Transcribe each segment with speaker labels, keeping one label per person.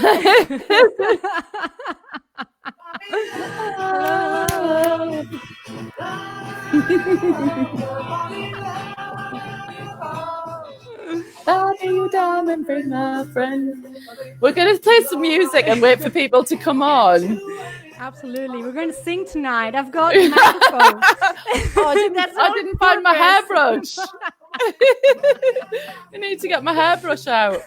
Speaker 1: Hello. Bobby, you diamond, bring my friend. We're going to play some music and wait for people to come on.
Speaker 2: Absolutely. We're going to sing tonight. I've got the microphone.
Speaker 1: I didn't find my hairbrush. I need to get my hairbrush out.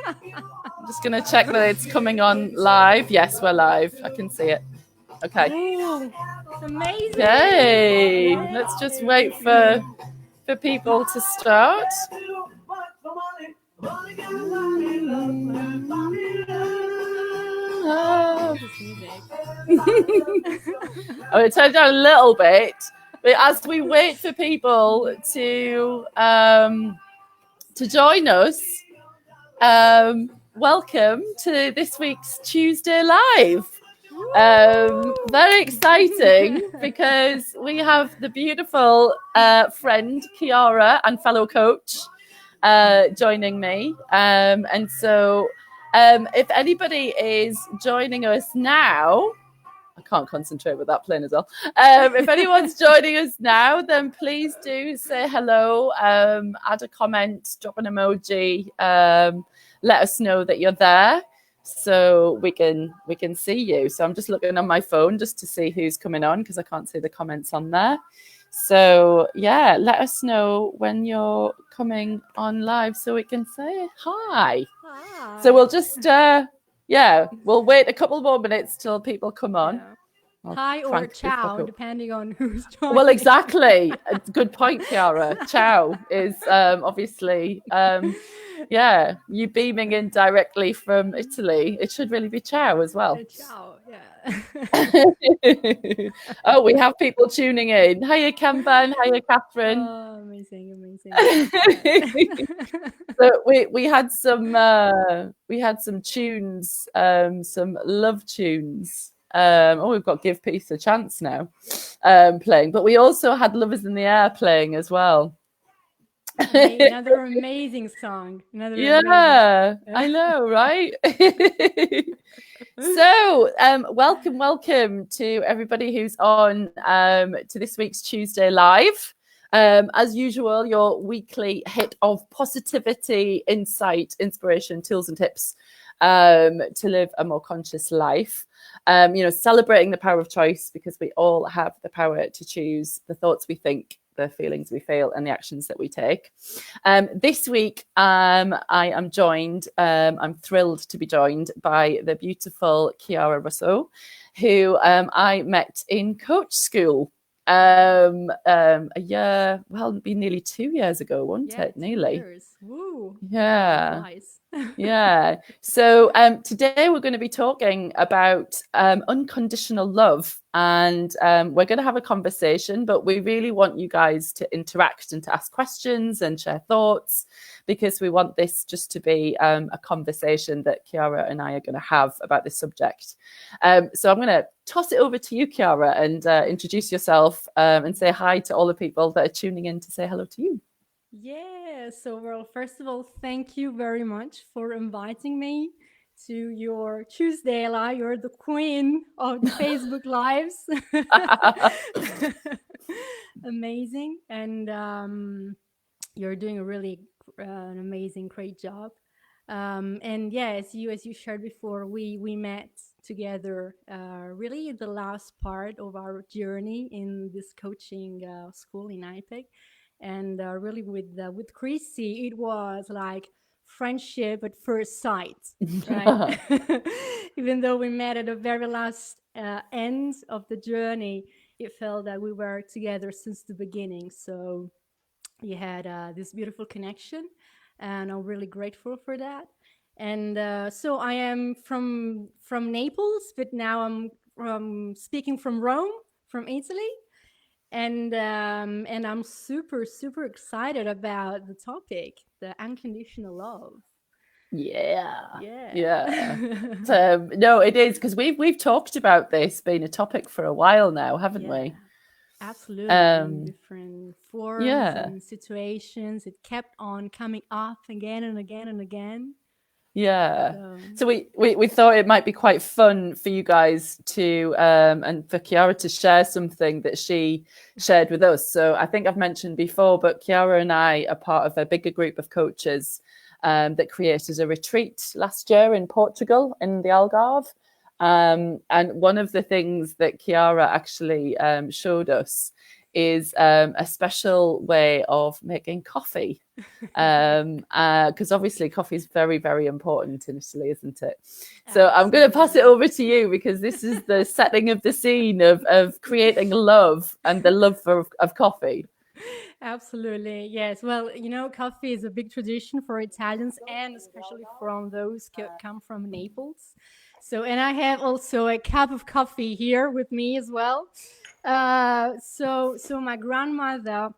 Speaker 1: I'm just going to check that it's coming on live. Yes, we're live. I can see it. Okay.
Speaker 2: Ooh, amazing.
Speaker 1: Yay. Let's just wait for people to start. I turn down a little bit, but as we wait for people to join us, welcome to this week's Tuesday Live. Very exciting because we have the beautiful friend Chiara and fellow coach joining me, and so if anybody is joining us now, I can't concentrate with that playing as well. If anyone's joining us now, then please do say hello, add a comment, drop an emoji, let us know that you're there so we can see you. So I'm just looking on my phone just to see who's coming on because I can't see the comments on there. So yeah, let us know when you're coming on live so we can say hi. So we'll just we'll wait a couple more minutes till people come on.
Speaker 2: Yeah. Hi or ciao, depending on who's joining.
Speaker 1: Well, exactly. Good point, Chiara. Ciao is obviously you beaming in directly from Italy. It should really be ciao as well.
Speaker 2: Ciao, yeah.
Speaker 1: Oh, we have people tuning in. Hiya, Kamban. Hiya, Catherine.
Speaker 2: Oh, amazing.
Speaker 1: So we had some tunes, some love tunes. We've got Give Peace a Chance now playing, but we also had Lovers in the Air playing as well.
Speaker 2: Another amazing song.
Speaker 1: I know, right? So welcome to everybody who's on to this week's Tuesday Live. As usual, your weekly hit of positivity, insight, inspiration, tools and tips to live a more conscious life. Celebrating the power of choice because we all have the power to choose the thoughts we think, the feelings we feel, and the actions that we take. This week, I am joined, I'm thrilled to be joined by the beautiful Chiara Russo, who I met in coach school a year, well, it'd be nearly 2 years ago, won't it? Nearly.
Speaker 2: 2 years. Woo.
Speaker 1: Yeah.
Speaker 2: Nice.
Speaker 1: Yeah. So today we're going to be talking about unconditional love, and we're going to have a conversation, but we really want you guys to interact and to ask questions and share thoughts, because we want this just to be a conversation that Chiara and I are going to have about this subject. So I'm going to toss it over to you, Chiara, and introduce yourself and say hi to all the people that are tuning in to say hello to you.
Speaker 2: Yeah, so well, first of all, thank you very much for inviting me to your Tuesday Live. You're the queen of the Facebook Lives. Amazing. And you're doing a really an amazing, great job. And yeah, as you shared before, we met together really the last part of our journey in this coaching school in IPEC. And really with Chrissy, it was like friendship at first sight, right? Even though we met at the very last end of the journey, it felt that we were together since the beginning. So you had this beautiful connection, and I'm really grateful for that. And so I am from Naples, but now I'm speaking from Rome, from Italy. And I'm super excited about the topic, the unconditional love.
Speaker 1: Yeah. No, it is, because we've talked about this being a topic for a while now, haven't we?
Speaker 2: Absolutely. In different forms and situations, it kept on coming up again and again and again.
Speaker 1: Yeah.
Speaker 2: So
Speaker 1: So we thought it might be quite fun for you guys to and for Kiara to share something that she shared with us. So I think I've mentioned before, but Kiara and I are part of a bigger group of coaches that created a retreat last year in Portugal in the Algarve. And one of the things that Kiara actually showed us is a special way of making coffee. Because obviously coffee is very, very important in Italy, isn't it? So I'm going to pass it
Speaker 2: absolutely.
Speaker 1: over to you because this is the setting of the scene of creating love and the love of coffee.
Speaker 2: Absolutely. Yes. Well, coffee is a big tradition for Italians and especially from those come from Naples. So, and I have also a cup of coffee here with me as well. So my grandmother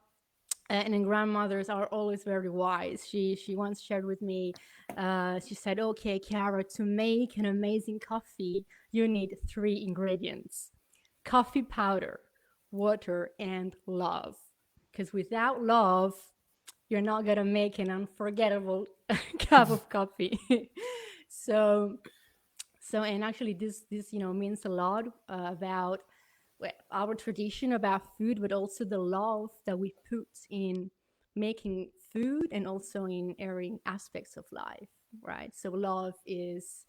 Speaker 2: and grandmothers are always very wise. She once shared with me. She said, "Okay, Chiara, to make an amazing coffee, you need three ingredients: coffee powder, water, and love. Because without love, you're not gonna make an unforgettable cup of coffee." so and actually this means a lot about our tradition about food, but also the love that we put in making food and also in every aspects of life, right? So love is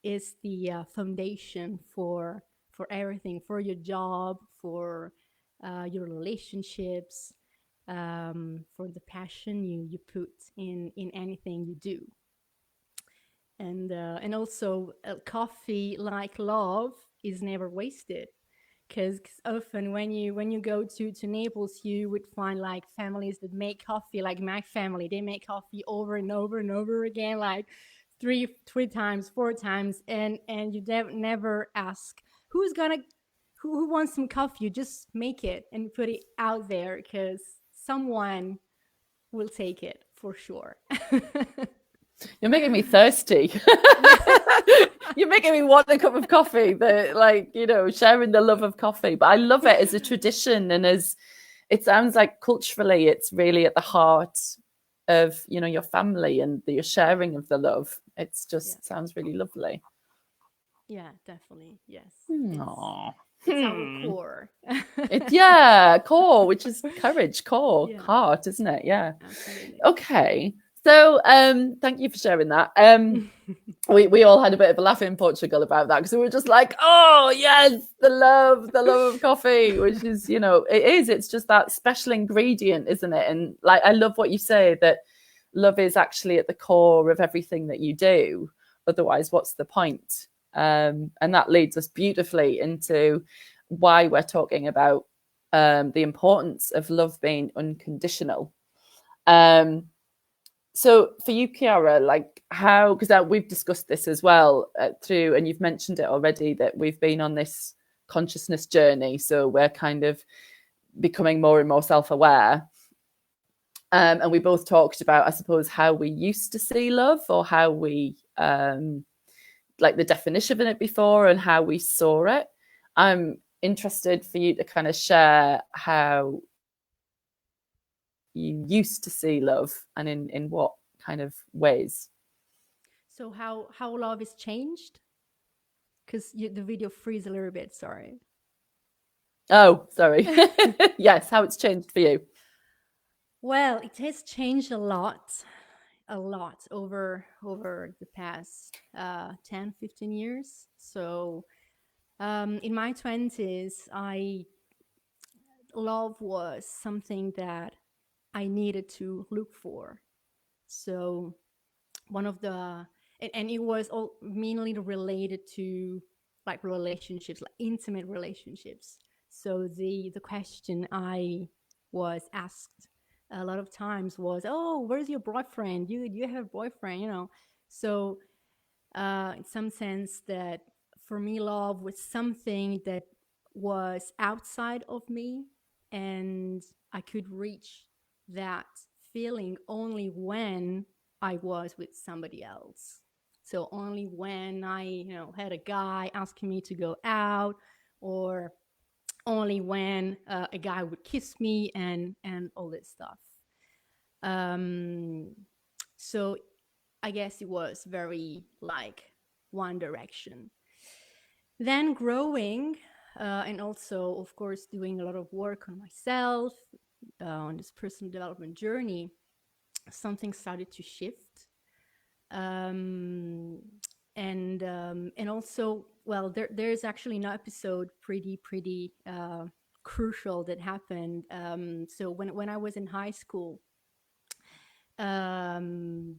Speaker 2: the foundation for everything, for your job, for your relationships, for the passion you put in anything you do. And also coffee, like love, is never wasted, because often when you go to Naples, you would find like families that make coffee, like my family. They make coffee over and over and over again, like three times, four times, and you never ask who's gonna who wants some coffee. You just make it and put it out there because someone will take it for sure.
Speaker 1: You're making me thirsty.
Speaker 2: Yeah.
Speaker 1: You're making me want a cup of coffee. Like, sharing the love of coffee. But I love it as a tradition and as it sounds like culturally, it's really at the heart of, your family and your sharing of the love. It's
Speaker 2: Yeah.
Speaker 1: just sounds really lovely.
Speaker 2: Yeah, definitely. Yes.
Speaker 1: Aww.
Speaker 2: It's our core.
Speaker 1: Yeah, core, which is courage, core,
Speaker 2: Yeah,
Speaker 1: heart, isn't it? Yeah.
Speaker 2: absolutely.
Speaker 1: Okay. So thank you for sharing that. We all had a bit of a laugh in Portugal about that because we were just like, oh yes, the love of coffee, which is, it's just that special ingredient, isn't it? And like I love what you say that love is actually at the core of everything that you do. Otherwise, what's the point? And that leads us beautifully into why we're talking about the importance of love being unconditional. So for you, Kiara, like how, because we've discussed this as well through, and you've mentioned it already, that we've been on this consciousness journey. So we're kind of becoming more and more self-aware. And we both talked about, I suppose, how we used to see love or how we, like the definition of it before and how we saw it. I'm interested for you to kind of share how you used to see love and in what kind of ways.
Speaker 2: So how love is changed? Because the video freeze a little bit. Sorry.
Speaker 1: Oh, sorry. Yes, how it's changed for you.
Speaker 2: Well, it has changed a lot over the past 10, 15 years. So in my 20s, I love was something that I needed to look for. So one of the and it was all mainly related to like relationships, like intimate relationships. So the question I was asked a lot of times was, oh, where's your boyfriend? You have a boyfriend, so in some sense that for me love was something that was outside of me, and I could reach that feeling only when I was with somebody else. So only when I had a guy asking me to go out, or only when a guy would kiss me and all this stuff. um, so I guess it was very like one direction. Then growing, and also, of course, doing a lot of work on myself, on this personal development journey, something started to shift. Um, and also, well, there's actually an episode pretty crucial that happened. So when I was in high school, um,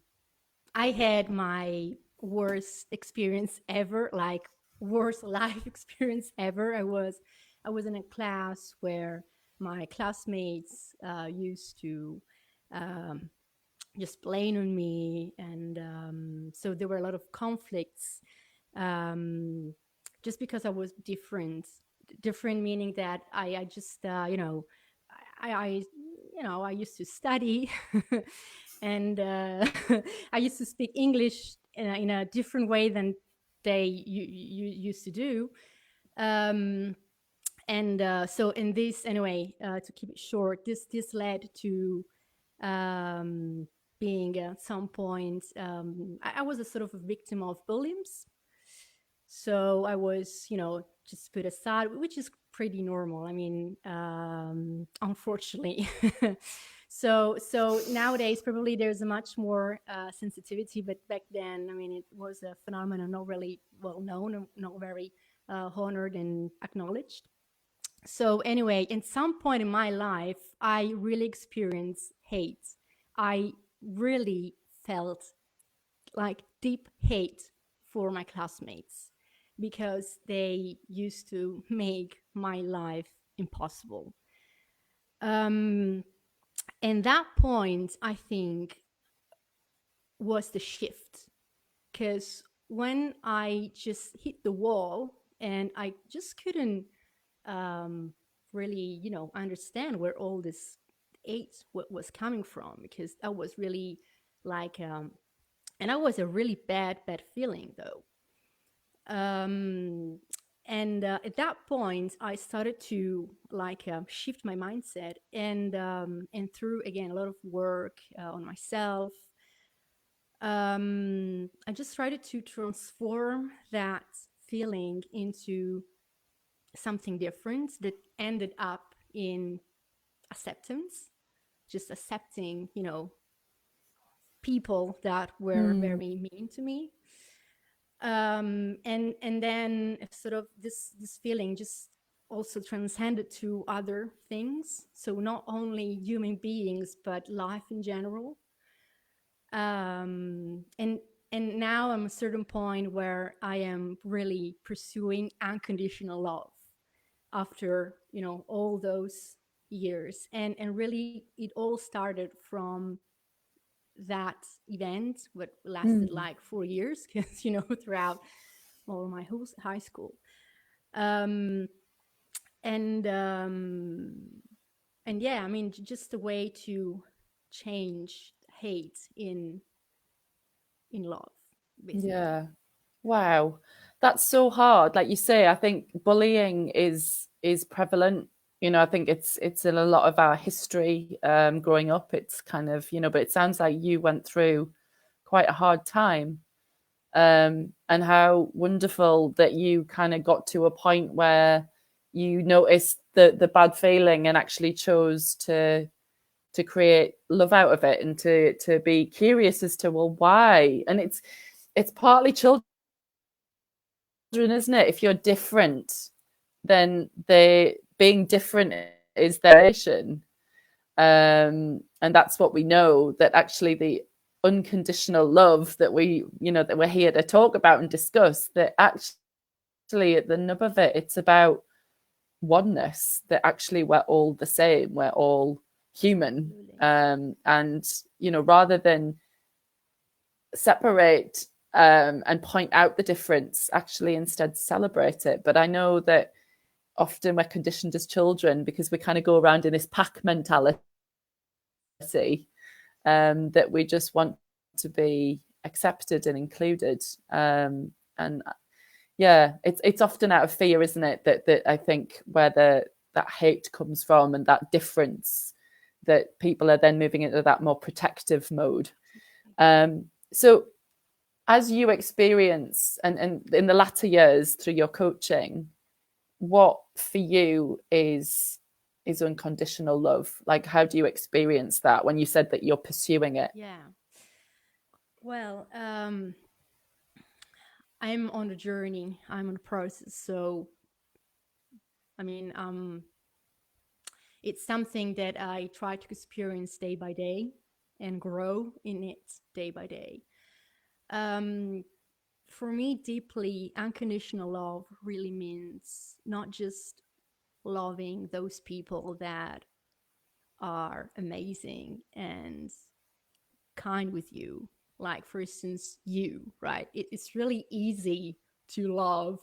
Speaker 2: I had my worst experience ever, like worst life experience ever. I was in a class where my classmates used to um, just blame on me, and so there were a lot of conflicts, um, just because I was different. Different meaning that I just I I used to study, and I used to speak English in a different way than you used to do. Um, and so in this, anyway, to keep it short, this led to um, being at some point, I was a sort of a victim of bullying. So I was, just put aside, which is pretty normal. I mean, unfortunately. So nowadays probably there's a much more sensitivity, but back then, I mean, it was a phenomenon not really well known and not very honored and acknowledged. So anyway, in some point in my life, I really experienced hate. I really felt like deep hate for my classmates because they used to make my life impossible. Um, and that point, I think, was the shift, because when I just hit the wall and I just couldn't um, really, understand where all this hate was coming from, because that was really like, and that was a really bad feeling though. Um, and at that point, I started to like shift my mindset, and through again a lot of work on myself, I just started to transform that feeling into something different that ended up in acceptance, just accepting, people that were
Speaker 1: Mm.
Speaker 2: very mean to me. And then sort of this feeling just also transcended to other things. So not only human beings, but life in general. And now I'm at a certain point where I am really pursuing unconditional love after all those years, and really it all started from that event, what lasted
Speaker 1: Mm.
Speaker 2: like 4 years, because throughout all my whole high school. um and um and yeah, I mean, just a way to change hate in love, basically.
Speaker 1: Yeah. Wow. That's so hard. Like you say, I think bullying is prevalent. I think it's in a lot of our history growing up. It's kind of, but it sounds like you went through quite a hard time. And how wonderful that you kind of got to a point where you noticed the bad feeling and actually chose to create love out of it, and to be curious as to, well, why. And it's partly children, isn't it? If you're different, then they being different is their relation. And that's what we know, that actually the unconditional love that that we're here to talk about and discuss, that actually at the nub of it, it's about oneness, that actually we're all the same, we're all human.
Speaker 2: Absolutely.
Speaker 1: And rather than separate and point out the difference, actually instead celebrate it. But I know that often we're conditioned as children, because we kind of go around in this pack mentality, that we just want to be accepted and included. And yeah, it's often out of fear, isn't it? That I think where that hate comes from, and that difference, that people are then moving into that more protective mode. So as you experience and in the latter years through your coaching, what for you is unconditional love? Like, how do you experience that when you said that you're pursuing it?
Speaker 2: Yeah. Well, I'm on a journey. I'm on a process. So, I mean, it's something that I try to experience day by day and grow in it day by day. Um, for me, deeply, unconditional love really means not just loving those people that are amazing and kind with you. Like, for instance, you, right? It's really easy to love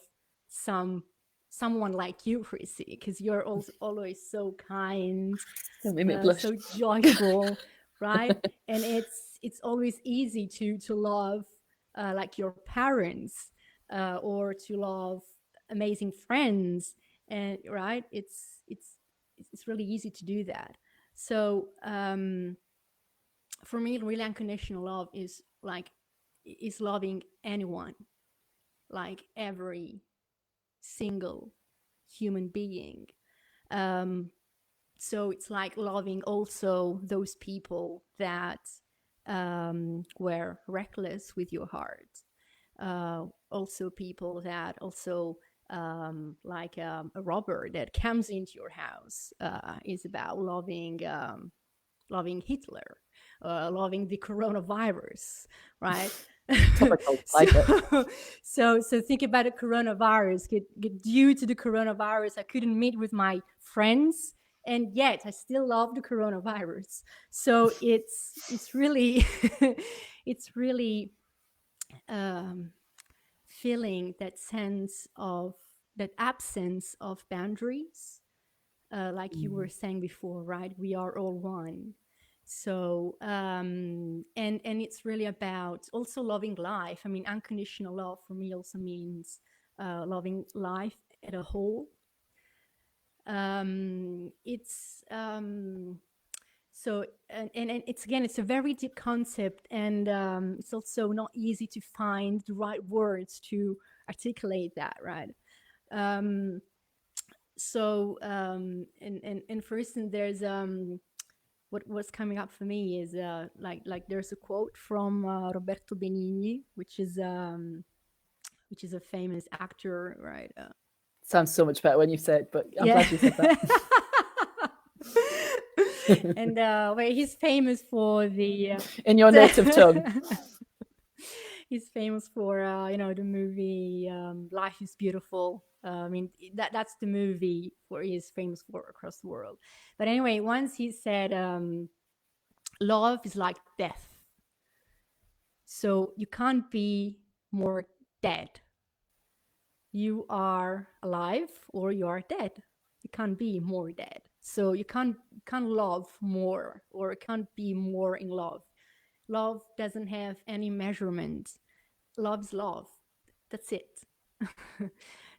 Speaker 2: some someone like you, Chrissy, because you're also always so kind,
Speaker 1: Don't make me blush.
Speaker 2: so joyful, right? And it's always easy to love like your parents, or to love amazing friends, and right, it's really easy to do that. So for me, really unconditional love is loving anyone, like every single human being. Um, so it's like loving also those people that were reckless with your heart. Also, people that also a robber that comes into your house is about loving Hitler, loving the coronavirus, right?
Speaker 1: Topical,
Speaker 2: so,
Speaker 1: like it.
Speaker 2: so think about the coronavirus. Due to the coronavirus, I couldn't meet with my friends, and yet I still love the coronavirus. So it's really it's really um, feeling that sense of that absence of boundaries, like you were saying before, right? We are all one. So and it's really about also loving life. I mean, unconditional love for me also means loving life at a whole. It's so and it's again, it's a very deep concept, and it's also not easy to find the right words to articulate that, right? um, and for instance, there's what's coming up for me is like there's a quote from Roberto Benigni, which is a famous actor, right?
Speaker 1: Sounds so much better when you say it, but I'm
Speaker 2: Yeah.
Speaker 1: glad you said that.
Speaker 2: And where he's famous for
Speaker 1: In your native tongue.
Speaker 2: he's famous for the movie Life is Beautiful. I mean, that's the movie where he's famous for across the world. But anyway, once he said, love is like death. So you can't be more dead. You are alive or you are dead. You can't be more dead. So you can't love more, or can't be more in love. Love doesn't have any measurement. Love's love. That's it.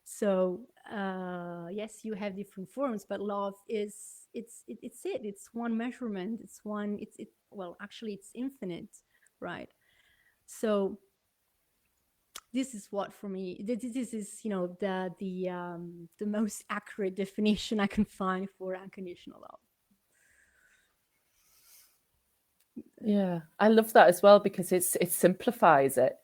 Speaker 2: So yes, you have different forms, but love is it's it. It's one measurement. It's one. It well, actually, it's infinite, right? So this is what for me. This is the most accurate definition I can find for unconditional love.
Speaker 1: Yeah, I love that as well because it simplifies it,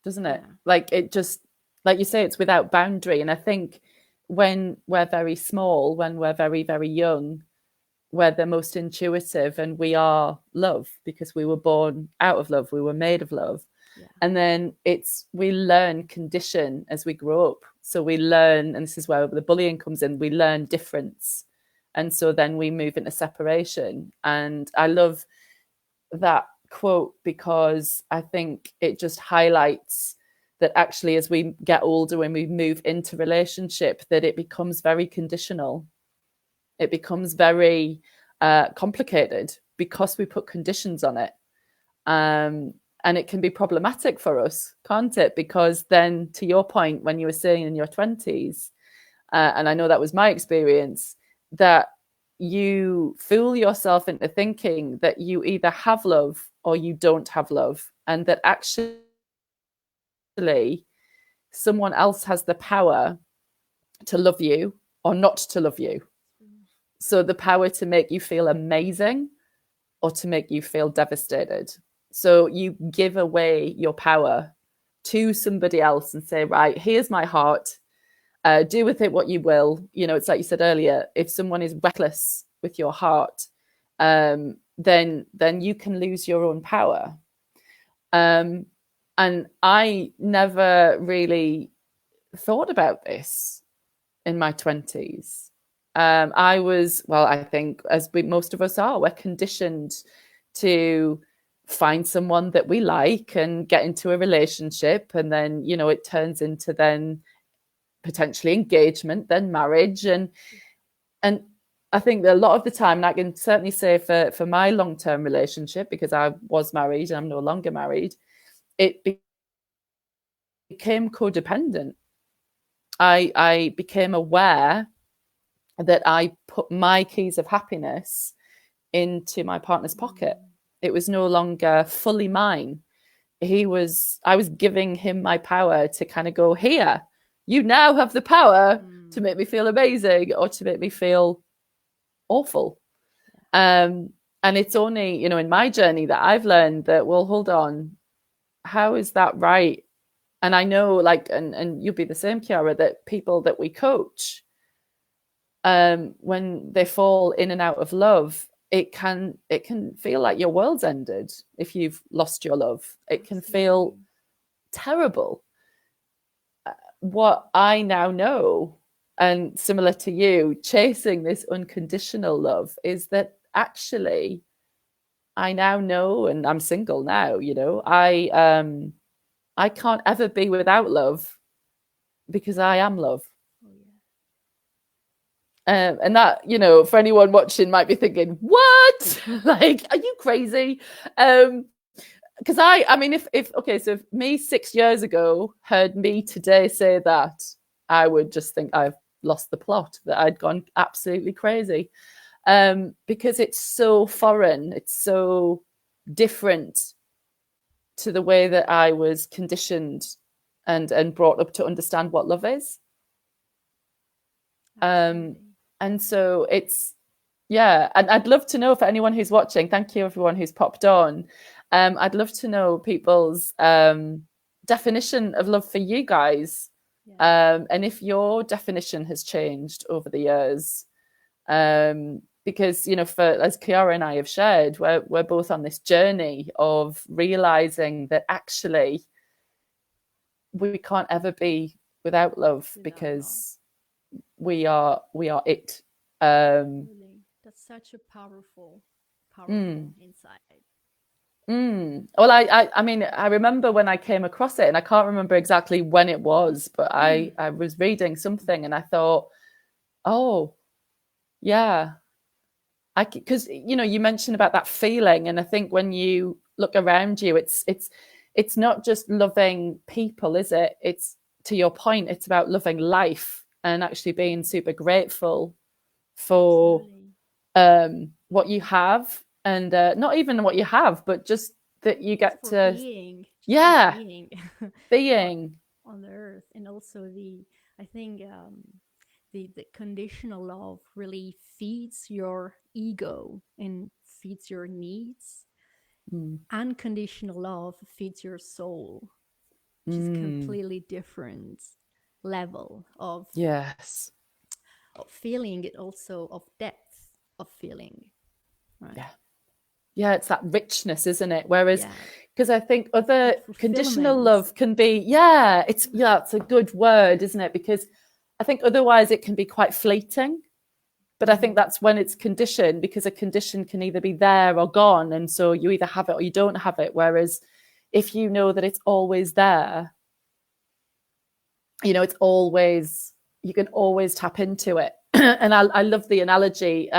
Speaker 1: doesn't it?
Speaker 2: Yeah.
Speaker 1: Like it just, like you say, it's without boundary. And I think when we're very small, when we're very, very young, we're the most intuitive and we are love because we were born out of love. We were made of love.
Speaker 2: Yeah.
Speaker 1: And then we learn condition as we grow up. So we learn, and this is where the bullying comes in, we learn difference. And so then we move into separation. And I love that quote because I think it just highlights that actually as we get older, when we move into relationship, that it becomes very conditional. It becomes very complicated because we put conditions on it. And it can be problematic for us, can't it? Because then, to your point, when you were saying in your 20s, and I know that was my experience, that you fool yourself into thinking that you either have love or you don't have love, and that actually someone else has the power to love you or not to love you. So the power to make you feel amazing or to make you feel devastated. So you give away your power to somebody else and say, right, here's my heart. Do with it what you will. You know, it's like you said earlier, if someone is reckless with your heart, then you can lose your own power. And I never really thought about this in my 20s. I think as most of us are, we're conditioned to find someone that we like and get into a relationship. And then, you know, it turns into then potentially engagement, then marriage. And I think that a lot of the time, and I can certainly say for my long-term relationship, because I was married and I'm no longer married, it became codependent. I became aware that I put my keys of happiness into my partner's pocket. It was no longer fully mine. I was giving him my power to kind of go, here, you now have the power to make me feel amazing or to make me feel awful. And it's only, you know, in my journey that I've learned that, well, hold on, how is that right? And I know, like, and you'll be the same, Chiara, that people that we coach, when they fall in and out of love, it can feel like your world's ended if you've lost your love. It can feel terrible. What I now know, and similar to you, chasing this unconditional love, is that actually I now know, and I'm single now, you know, I can't ever be without love because I am love. And that, you know, for anyone watching might be thinking, what? Like, are you crazy? Because I mean, if me 6 years ago heard me today say that, I would just think I've lost the plot, that I'd gone absolutely crazy. Because it's so foreign, it's so different to the way that I was conditioned and brought up to understand what love is. And so it's, yeah, and I'd love to know, for anyone who's watching, thank you everyone who's popped on. I'd love to know people's definition of love for you guys. And if your definition has changed over the years. Because, you know, as Chiara and I have shared, we're both on this journey of realizing that actually we can't ever be without love, because we are it.
Speaker 2: That's such a powerful insight.
Speaker 1: Well, I mean, I remember when I came across it, and I can't remember exactly when it was, but I was reading something and I thought, oh, yeah. Because, you know, you mentioned about that feeling, and I think when you look around you, it's not just loving people, is it? It's, to your point, it's about loving life and actually being super grateful for what you have, and not even what you have, but just that you get to being
Speaker 2: on the earth. And also I think the conditional love really feeds your ego and feeds your needs. Unconditional love feeds your soul, which is completely different level of feeling, it also of depth of feeling, right?
Speaker 1: Yeah, it's that richness, isn't it? Whereas, because I think other conditional love can be, it's a good word, isn't it? Because I think otherwise it can be quite fleeting. But I think that's when it's conditioned, because a condition can either be there or gone. And so you either have it or you don't have it. Whereas if you know that it's always there, you know, you can always tap into it. And I love the analogy,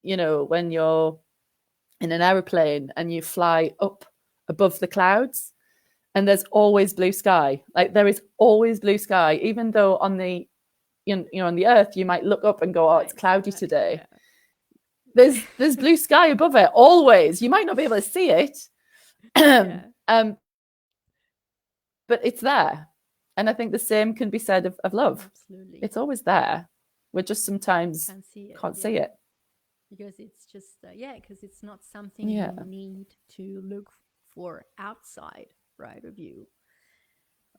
Speaker 1: you know, when you're in an aeroplane and you fly up above the clouds, and there's always blue sky. Like, there is always blue sky, even though on the, you know, on the earth, you might look up and go, oh, it's cloudy today. There's blue sky above it always. You might not be able to see it. but it's there. And I think the same can be said of love.
Speaker 2: Absolutely.
Speaker 1: It's always there. We just sometimes
Speaker 2: Can't see it.
Speaker 1: can't see it.
Speaker 2: Because it's just, because it's not something you need to look for outside, right, of you.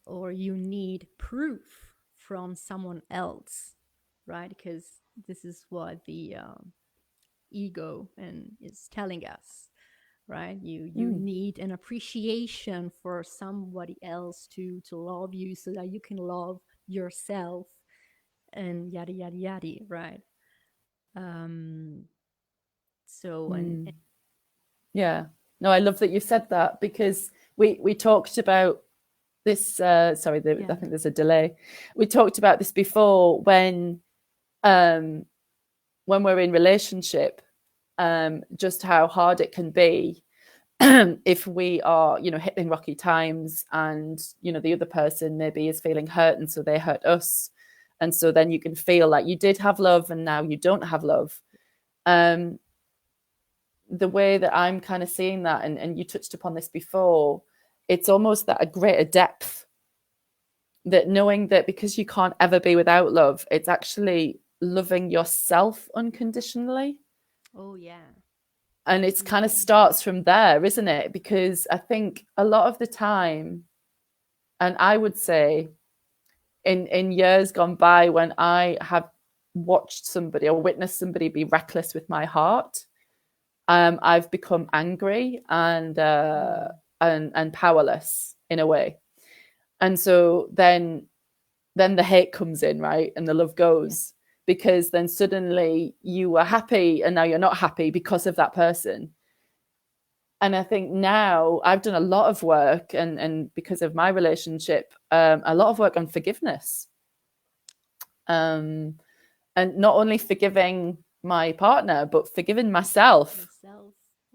Speaker 2: Or you need proof from someone else, right? Because this is what the ego is telling us, right? You need an appreciation for somebody else to love you, so that you can love yourself, and yada yada yada, right? So and
Speaker 1: yeah, no, I love that you said that, because we talked about this. I think there's a delay. We talked about this before when we're in relationship, just how hard it can be if we are, hitting rocky times, and the other person maybe is feeling hurt, and so they hurt us, and so then you can feel like you did have love and now you don't have love. The way that I'm kind of seeing that, and you touched upon this before, it's almost that a greater depth, that knowing that because you can't ever be without love, it's actually loving yourself unconditionally.
Speaker 2: Oh yeah.
Speaker 1: And it's kind of starts from there, isn't it? Because I think a lot of the time, and I would say in years gone by, when I have watched somebody or witnessed somebody be reckless with my heart, I've become angry and powerless in a way. And so then the hate comes in, right? And the love goes, because then suddenly you were happy and now you're not happy because of that person. And I think now I've done a lot of work, and because of my relationship, a lot of work on forgiveness. And not only forgiving my partner, but forgiving myself.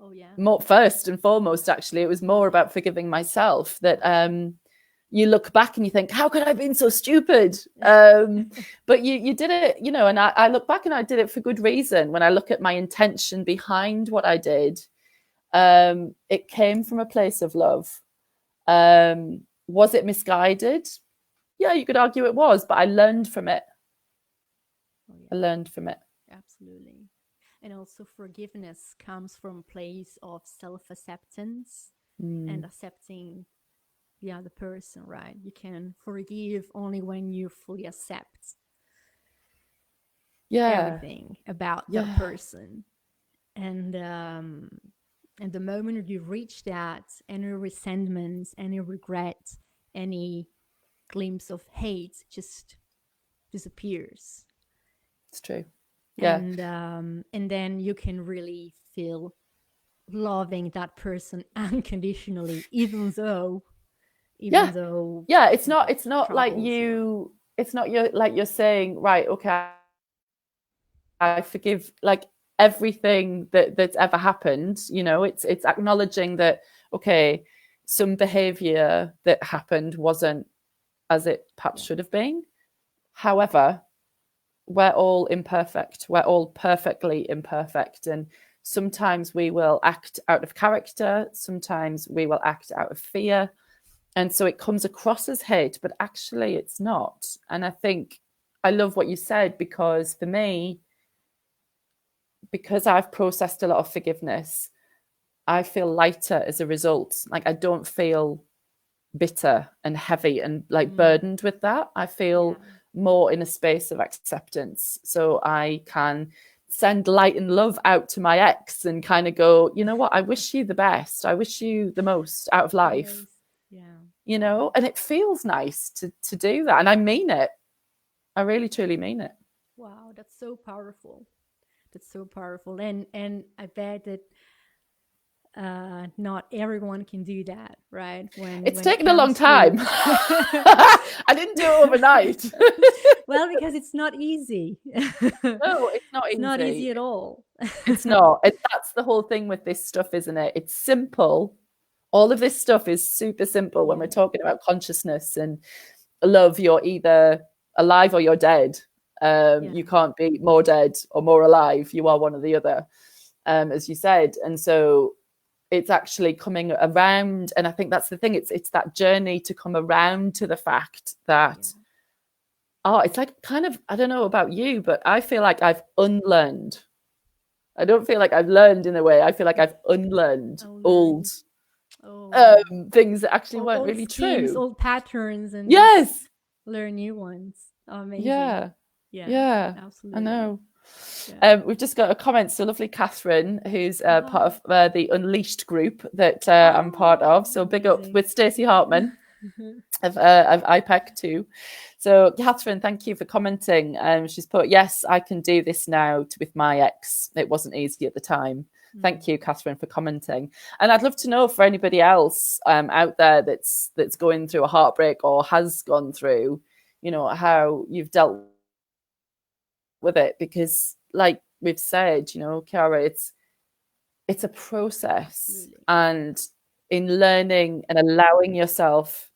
Speaker 2: Oh yeah.
Speaker 1: More first and foremost, actually, it was more about forgiving myself. That you look back and you think, how could I have been so stupid? But you did it, and I look back and I did it for good reason. When I look at my intention behind what I did, it came from a place of love. Was it misguided? Yeah, you could argue it was, but I learned from it. I learned from it.
Speaker 2: Absolutely. And also forgiveness comes from a place of self-acceptance and accepting the other person, right? You can forgive only when you fully accept everything about that person. And the moment you reach that, any resentment, any regret, any glimpse of hate just disappears.
Speaker 1: It's true. Yeah.
Speaker 2: And then you can really feel loving that person unconditionally, even though
Speaker 1: it's not like you, it's not you're saying, right, okay, I forgive like everything that's ever happened. It's acknowledging that, okay, some behavior that happened wasn't as it perhaps should have been. However, we're all imperfect. We're all perfectly imperfect. And sometimes we will act out of character. Sometimes we will act out of fear. And so it comes across as hate, but actually it's not. And I think I love what you said, because for me, because I've processed a lot of forgiveness, I feel lighter as a result. Like I don't feel bitter and heavy and like burdened with that. I feel more in a space of acceptance. So I can send light and love out to my ex and kind of go, you know what, I wish you the best. I wish you the most out of life.
Speaker 2: Yes.
Speaker 1: And it feels nice to do that. And I mean it. I really, truly mean it.
Speaker 2: Wow, that's so powerful. That's so powerful. And I bet that not everyone can do that, right?
Speaker 1: It's taken a long time. I didn't do it overnight.
Speaker 2: Well, because it's not easy.
Speaker 1: No, it's not easy.
Speaker 2: It's not easy at all.
Speaker 1: It's not. That's the whole thing with this stuff, isn't it? It's simple. All of this stuff is super simple. When we're talking about consciousness and love, you're either alive or you're dead. You can't be more dead or more alive. You are one or the other, as you said. And so it's actually coming around. And I think that's the thing. It's that journey to come around to the fact that,
Speaker 2: Yeah.
Speaker 1: oh, it's like kind of, I don't know about you, but I feel like I've unlearned. I don't feel like I've learned in a way. I feel like I've unlearned
Speaker 2: Oh,
Speaker 1: old
Speaker 2: learn. Oh, yeah.
Speaker 1: things that actually weren't
Speaker 2: Old
Speaker 1: really
Speaker 2: schemes,
Speaker 1: true.
Speaker 2: old patterns, and just
Speaker 1: Yes.
Speaker 2: learn new ones. Amazing.
Speaker 1: Yeah.
Speaker 2: Yeah,
Speaker 1: Yeah. I
Speaker 2: absolutely.
Speaker 1: know.
Speaker 2: Yeah.
Speaker 1: We've just got a comment. So lovely, Catherine, who's part
Speaker 2: Oh,
Speaker 1: of the Unleashed group that I'm part of.
Speaker 2: oh,
Speaker 1: So big up
Speaker 2: amazing.
Speaker 1: with Stacey Hartman of IPEC too. So Catherine, thank you for commenting. She's put, yes, I can do this now with my ex. It wasn't easy at the time.
Speaker 2: Mm.
Speaker 1: Thank you, Catherine, for commenting. And I'd love to know for anybody else out there that's going through a heartbreak or has gone through, how you've dealt with it, because like we've said, Kiara, it's a process,
Speaker 2: Absolutely.
Speaker 1: and in learning and allowing yourself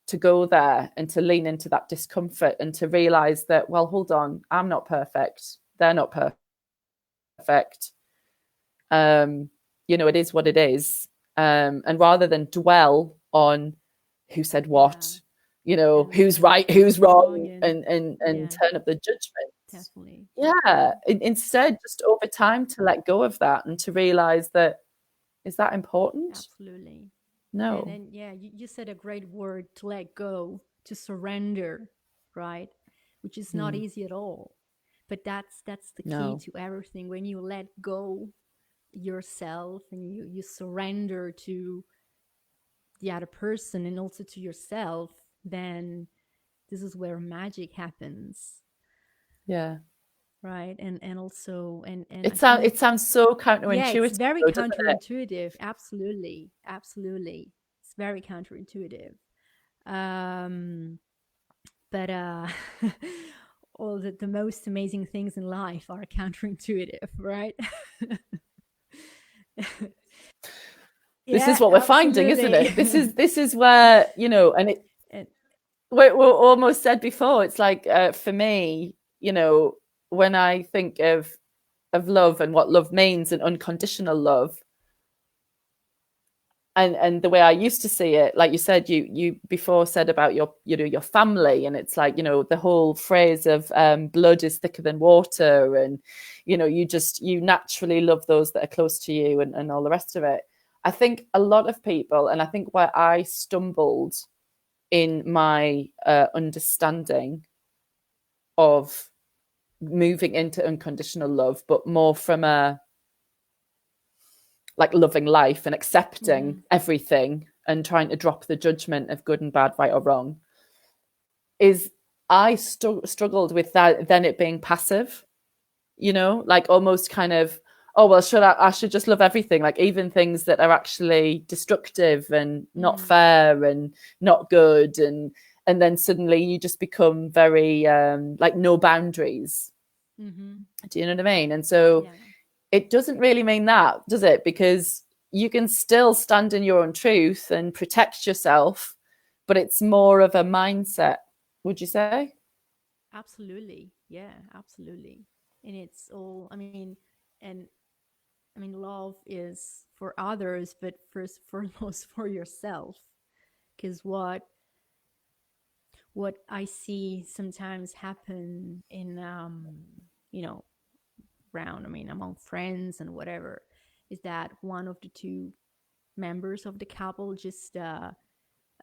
Speaker 1: to go there and to lean into that discomfort and to realize that, well, hold on, I'm not perfect, they're not perfect, it is what it is, and rather than dwell on who said
Speaker 2: Yeah.
Speaker 1: what, who's
Speaker 2: And
Speaker 1: right,
Speaker 2: who's
Speaker 1: who's
Speaker 2: wrong,
Speaker 1: wrong,
Speaker 2: and
Speaker 1: and
Speaker 2: yeah,
Speaker 1: turn up the judgment.
Speaker 2: definitely.
Speaker 1: Yeah,
Speaker 2: Yeah.
Speaker 1: instead, just over time to let go of that and to realize that, is that important?
Speaker 2: Absolutely. And
Speaker 1: No.
Speaker 2: and yeah, you said a great word, to let go, to surrender, right? Which is not
Speaker 1: Mm,
Speaker 2: easy at all. But that's the key
Speaker 1: no.
Speaker 2: to everything. When you let go yourself and you surrender to the other person and also to yourself, then this is where magic happens,
Speaker 1: Yeah.
Speaker 2: right? And also, and
Speaker 1: It
Speaker 2: I
Speaker 1: sounds
Speaker 2: think,
Speaker 1: it sounds so
Speaker 2: yeah, it's
Speaker 1: counterintuitive,
Speaker 2: very
Speaker 1: though, doesn't it?
Speaker 2: counterintuitive. Absolutely, absolutely, it's very counterintuitive. um but all the most amazing things in life are counterintuitive, right?
Speaker 1: This is
Speaker 2: Yeah,
Speaker 1: what we're finding, isn't
Speaker 2: absolutely.
Speaker 1: it? This is where, and
Speaker 2: And
Speaker 1: we almost said before. It's like, for me, when I think of love and what love means and unconditional love, and the way I used to see it, like you said, you before said about your family, and it's like, the whole phrase of, blood is thicker than water, and you naturally love those that are close to you, and all the rest of it. I think a lot of people, and I think where I stumbled in my understanding of moving into unconditional love, but more from a, like, loving life and accepting
Speaker 2: mm-hmm.
Speaker 1: everything and trying to drop the judgment of good and bad, right or wrong, is I struggled with that, then it being passive, like almost kind of, oh, well, I should just love everything, like even things that are actually destructive and not
Speaker 2: Mm.
Speaker 1: fair and not good, and then suddenly you just become very, like, no boundaries.
Speaker 2: Mm-hmm.
Speaker 1: Do you know what I mean? And so
Speaker 2: Yeah,
Speaker 1: it doesn't really mean that, does it? Because you can still stand in your own truth and protect yourself, but it's more of a mindset, would you say?
Speaker 2: absolutely. Yeah, absolutely. And it's all, and love is for others, but first foremost for yourself. Because what I see sometimes happen in, you know around, among friends and whatever, is that one of the two members of the couple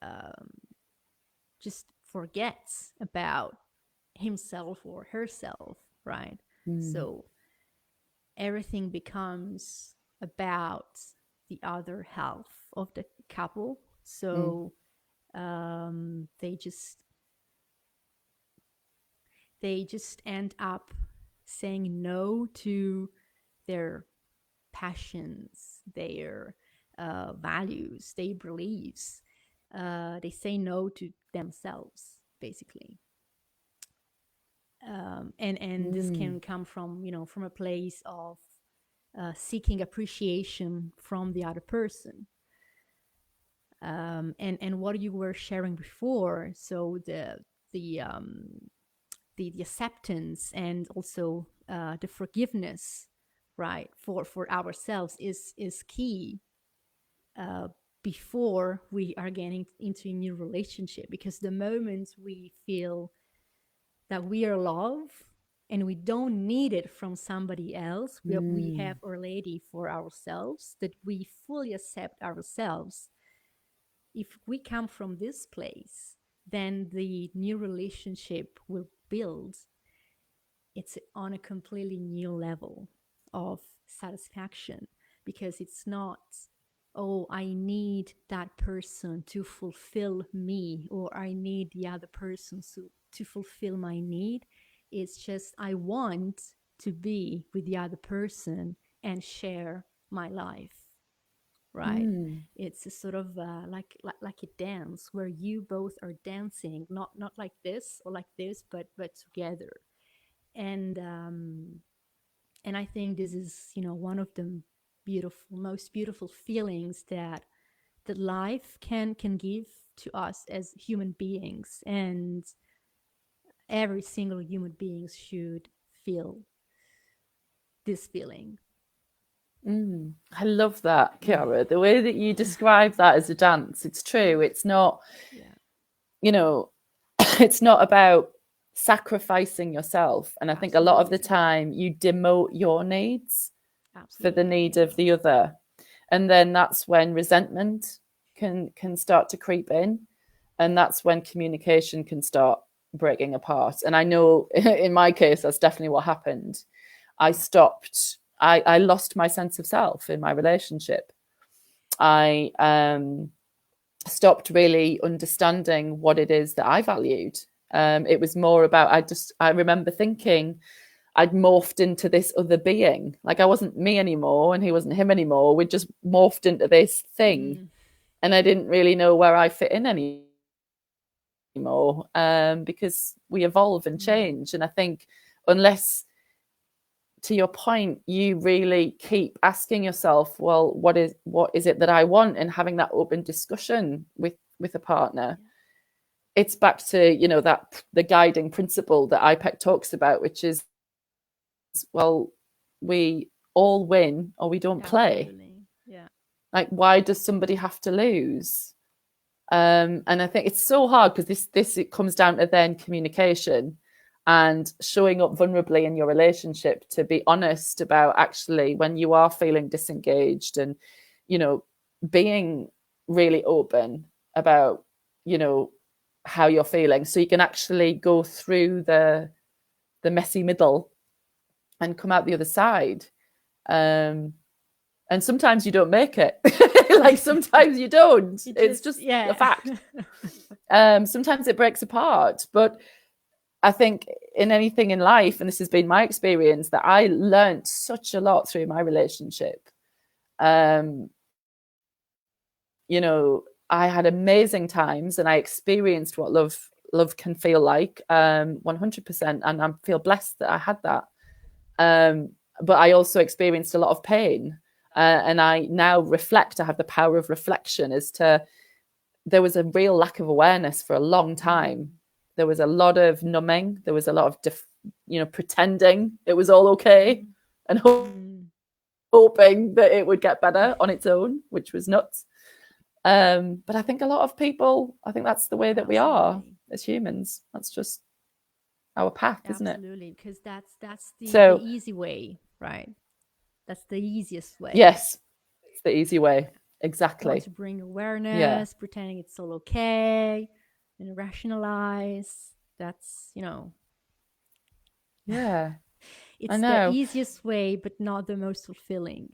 Speaker 2: um, just forgets about himself or herself, right?
Speaker 1: Mm,
Speaker 2: So everything becomes about the other half of the couple.
Speaker 1: mm,
Speaker 2: So um, they just they just end up saying no to their passions, their values, their beliefs. They say no to themselves, basically. And this
Speaker 1: mm,
Speaker 2: can come from, from a place of seeking appreciation from the other person. And what you were sharing before, so the um, the acceptance and also the forgiveness, right, for ourselves is key. before we are getting into a new relationship, because the moment we feel that we are loved and we don't need it from somebody else, we have already for ourselves, that we fully accept ourselves. If we come from this place, then the new relationship will build. It's on a completely new level of satisfaction, because it's not, oh, I need that person to fulfill me, or I need the other person to fulfill my need. It's just, I want to be with the other person and share my life, right? It's a sort of like a dance where you both are dancing, not like this or like this, but together. And I think this is, one of the most beautiful feelings that life can give to us as human beings, and every single human being should feel this feeling.
Speaker 1: I love that, Chiara. The way that you describe that as a dance, it's true. It's not, it's not about sacrificing yourself. And I think a lot of the time you demote your needs for the need of the other. And then that's when resentment can start to creep in. And that's when communication can start breaking apart. And I know in my case, that's definitely what happened. I lost my sense of self in my relationship. I stopped really understanding what it is that I valued. It was more about, I remember thinking I'd morphed into this other being. Like I wasn't me anymore and he wasn't him anymore. We'd just morphed into this thing. And I didn't really know where I fit in anymore, because we evolve and change. And I think unless, to your point, you really keep asking yourself, well, what is it that I want, and having that open discussion with a partner, it's back to, that the guiding principle that IPEC talks about, which is, well, we all win or we don't play.
Speaker 2: Yeah.
Speaker 1: Like, why does somebody have to lose? And I think it's so hard, because it comes down to then communication and showing up vulnerably in your relationship, to be honest about actually when you are feeling disengaged, and, being really open about, how you're feeling, so you can actually go through the messy middle and come out the other side. And sometimes you don't make it. Like sometimes you don't. It's just a fact. Sometimes it breaks apart. But I think in anything in life, and this has been my experience, that I learned such a lot through my relationship. I had amazing times, and I experienced what love can feel like, 100%. And I feel blessed that I had that. But I also experienced a lot of pain. And I now reflect, I have the power of reflection as to, there was a real lack of awareness for a long time. There was a lot of numbing. There was a lot of, pretending it was all okay, and hoping that it would get better on its own, which was nuts. But I think a lot of people, I think that's the way that we are as humans. That's just our path, isn't it?
Speaker 2: Absolutely, because that's the easy way, right? That's the easiest way.
Speaker 1: Yes, it's the easy way. Exactly.
Speaker 2: Want to bring awareness, pretending it's all okay, and rationalize. That's,
Speaker 1: Yeah.
Speaker 2: It's the easiest way, but not the most fulfilling.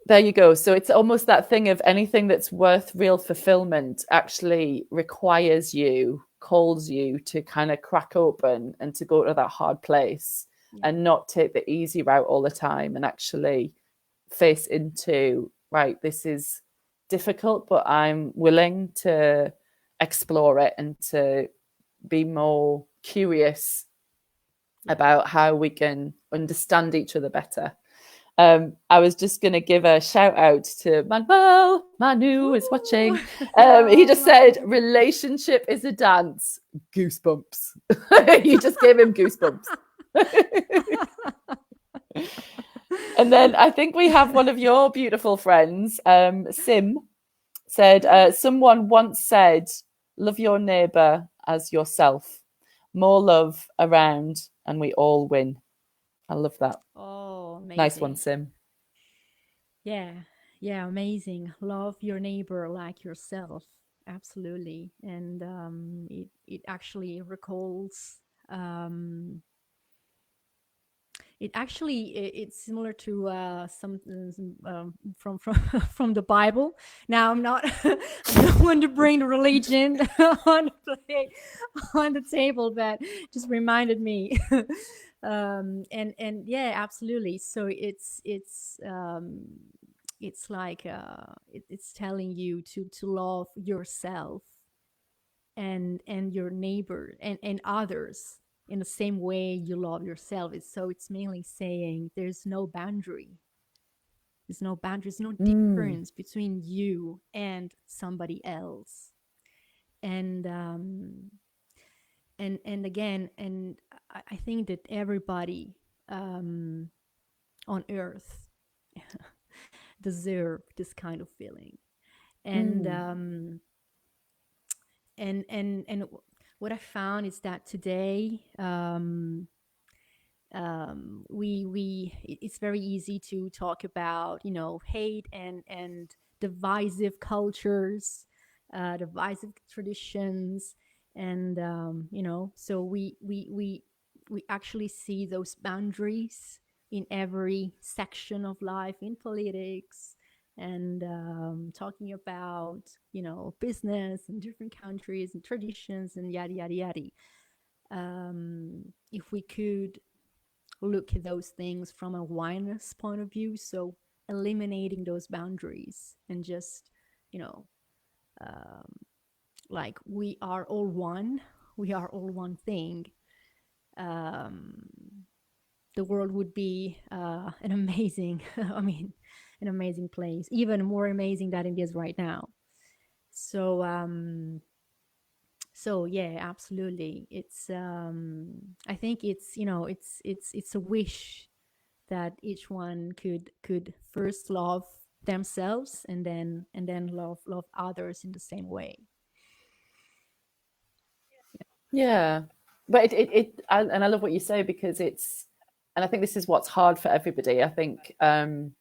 Speaker 1: There you go. So it's almost that thing of anything that's worth real fulfillment actually requires you, calls you to kind of crack open and to go to that hard place, and not take the easy route all the time, and actually face into, right, this is difficult, but I'm willing to explore it and to be more curious about how we can understand each other better. I was just going to give a shout out to Manuel. Manu is watching. He just said, relationship is a dance. Goosebumps. You just gave him goosebumps. And then I think we have one of your beautiful friends, Sim, said, someone once said, love your neighbor as yourself. More love around, and we all win. I love that.
Speaker 2: Oh,
Speaker 1: Nice one,
Speaker 2: amazing.
Speaker 1: Sim.
Speaker 2: Yeah, yeah, amazing. Love your neighbor like yourself. Absolutely. And it actually recalls um, it actually it's similar to something from from the Bible. Now I'm not I don't want to bring the religion on the plate on the table, but just reminded me. And yeah, absolutely. So it's like it's telling you to love yourself and your neighbor and others in the same way you love yourself. It's mainly saying there's no boundary. There's no boundaries, no
Speaker 1: Mm.
Speaker 2: difference between you and somebody else. And and again, and I think that everybody um, on earth deserve this kind of feeling. And
Speaker 1: Mm.
Speaker 2: and what I found is that today it's very easy to talk about, you know, hate and divisive cultures, divisive traditions, and you know, so we actually see those boundaries in every section of life, in politics, and talking about, you know, business in different countries and traditions and yada yada yada. If we could look at those things from a oneness point of view, so eliminating those boundaries and just, you know, um, like we are all one, we are all one thing. um, the world would be an amazing I mean, an amazing place, even more amazing than it is right now. So so yeah, absolutely. It's I think it's, you know, it's a wish that each one could first love themselves and then love others in the same way.
Speaker 1: Yeah. But and I love what you say because and I think this is what's hard for everybody. I think I've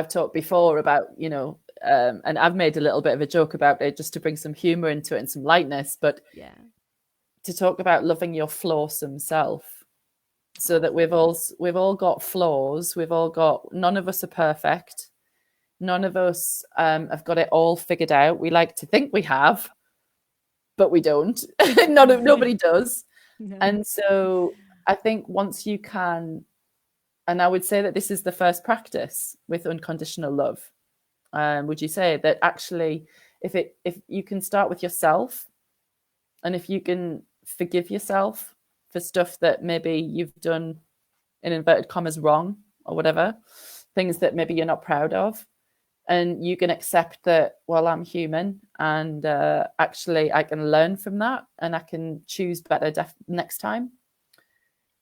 Speaker 1: talked before about, and I've made a little bit of a joke about it just to bring some humor into it and some lightness, but
Speaker 2: Yeah.
Speaker 1: to talk about loving your flawsome self, so that
Speaker 2: Oh,
Speaker 1: we've all got flaws. We've all got, none of us are perfect. None of us have got it all figured out. We like to think we have, but we don't. Nobody does.
Speaker 2: no.
Speaker 1: And so I think once you can, and I would say that this is the first practice with unconditional love. Would you say that actually, if you can start with yourself, and if you can forgive yourself for stuff that maybe you've done in inverted commas wrong or whatever, things that maybe you're not proud of, and you can accept that, well, I'm human, and actually I can learn from that and I can choose better next time.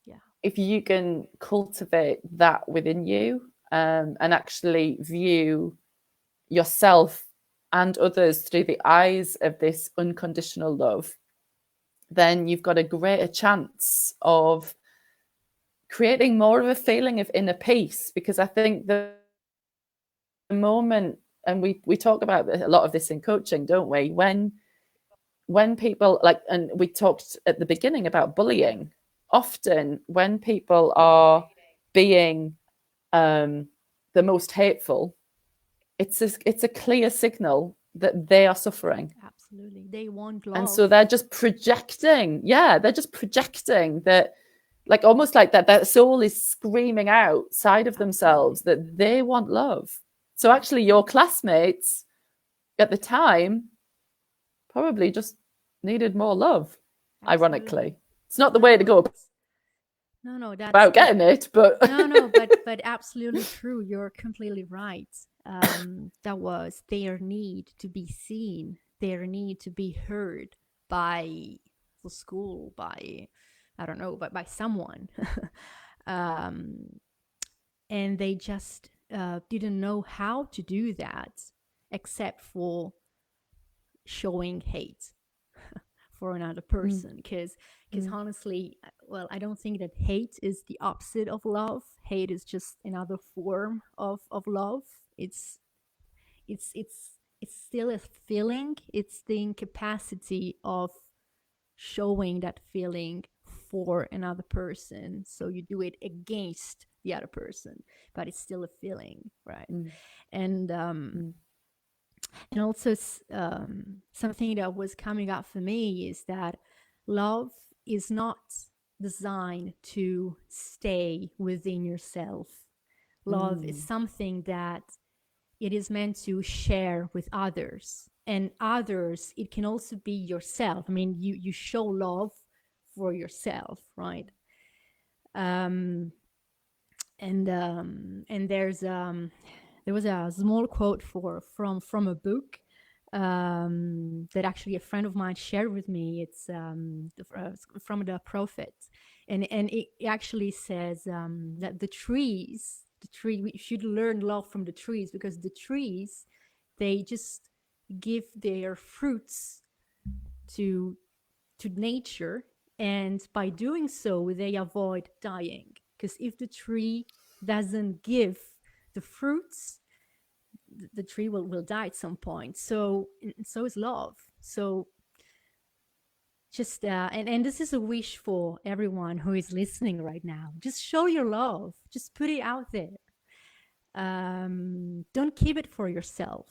Speaker 2: Yeah.
Speaker 1: If you can cultivate that within you, and actually view yourself and others through the eyes of this unconditional love, then you've got a greater chance of creating more of a feeling of inner peace. Because I think the moment, and we talk about a lot of this in coaching, don't we, when people like, and we talked at the beginning about bullying, often when people are being the most hateful, it's a clear signal that they are suffering.
Speaker 2: Absolutely, they want
Speaker 1: And
Speaker 2: love.
Speaker 1: so they're just projecting, yeah, they're just projecting that, like almost like that soul is screaming outside of
Speaker 2: Absolutely.
Speaker 1: themselves that they want love. So actually your classmates at the time probably just needed more love,
Speaker 2: Absolutely.
Speaker 1: ironically. It's not the
Speaker 2: No,
Speaker 1: way to
Speaker 2: no,
Speaker 1: go
Speaker 2: that's no, no,
Speaker 1: about getting it, but
Speaker 2: no, no, but absolutely true. You're completely right. That was their need to be seen, their need to be heard by the school, by I don't know, by someone. um, and they just didn't know how to do that except for showing hate for another person. Because honestly, well, I don't think that hate is the opposite of love. Hate is just another form of love. it's it's it's it's still a feeling. It's the incapacity of showing that feeling for another person, so you do it against the other person, but it's still a feeling, right? And and also something that was coming up for me is that love is not designed to stay within yourself. Love is something that it is meant to share with others, and others, it can also be yourself. I mean, you show love for yourself, right? And there was a small quote from a book that actually a friend of mine shared with me. It's from the prophet, and it actually says that the tree, we should learn love from the trees, because the trees, they just give their fruits to nature, and by doing so they avoid dying. Because if the tree doesn't give the fruits, the tree will die at some point. So is love. So just and this is a wish for everyone who is listening right now. Just show your love. Just put it out there. Don't keep it for yourself,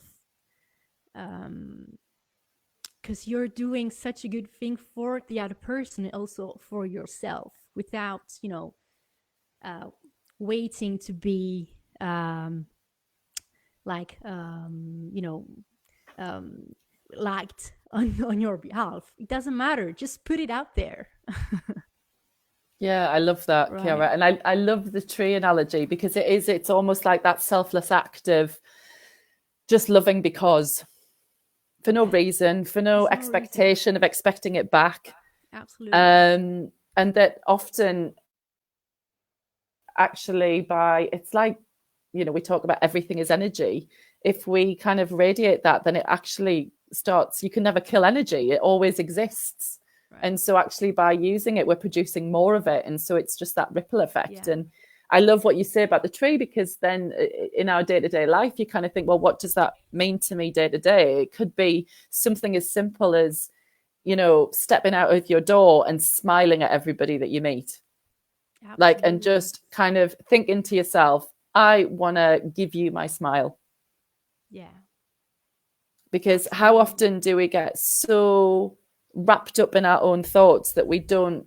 Speaker 2: because you're doing such a good thing for the other person and also for yourself, without waiting to be liked on your behalf. It doesn't matter. Just put it out there.
Speaker 1: Yeah, I love that,
Speaker 2: Right.
Speaker 1: Chiara. And I love the tree analogy, because it's almost like that selfless act of just loving because, for no reason, for no expectation of expecting it back.
Speaker 2: Absolutely.
Speaker 1: And that often actually it's like, we talk about everything is energy. If we kind of radiate that, then it actually starts, you can never kill energy. It always exists. Right. And so actually by using it, we're producing more of it. And so it's just that ripple effect. Yeah. And I love what you say about the tree, because then in our day-to-day life, you kind of think, well, what does that mean to me day to day? It could be something as simple as, stepping out of your door and smiling at everybody that you meet. Absolutely. And just kind of thinking to yourself, I want to give you my smile.
Speaker 2: Yeah.
Speaker 1: Because how often do we get so wrapped up in our own thoughts that we don't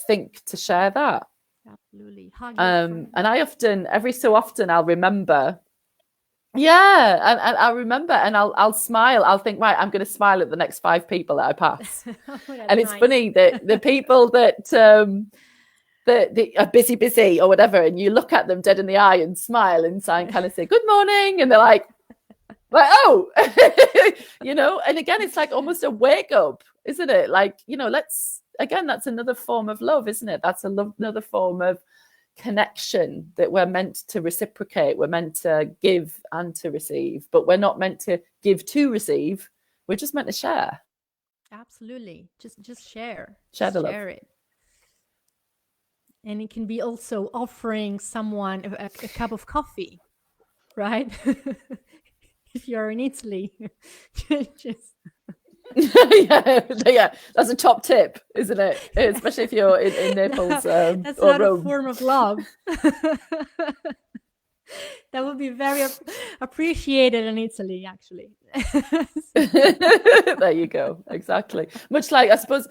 Speaker 1: think to share that?
Speaker 2: Absolutely.
Speaker 1: And I often, every so often, I'll remember. Yeah, and I'll remember, and I'll smile. I'll think, right, I'm going to smile at the next 5 people that I pass. And it's funny that the people that are busy or whatever, and you look at them dead in the eye and smile and kind of say good morning, and they're like oh, and again, it's like almost a wake up, isn't it? Like, that's another form of love, isn't it? That's another form of connection that we're meant to reciprocate. We're meant to give and to receive, but we're not meant to give to receive. We're just meant to share.
Speaker 2: Absolutely. Just share.
Speaker 1: Share the love.
Speaker 2: Share it. And it can be also offering someone a cup of coffee, right? If you're in Italy. Just
Speaker 1: yeah, that's a top tip, isn't it? Especially if you're in Naples.
Speaker 2: That's
Speaker 1: or
Speaker 2: not
Speaker 1: Rome.
Speaker 2: A form of love. That would be very appreciated in Italy, actually.
Speaker 1: There you go. Exactly. Much like I suppose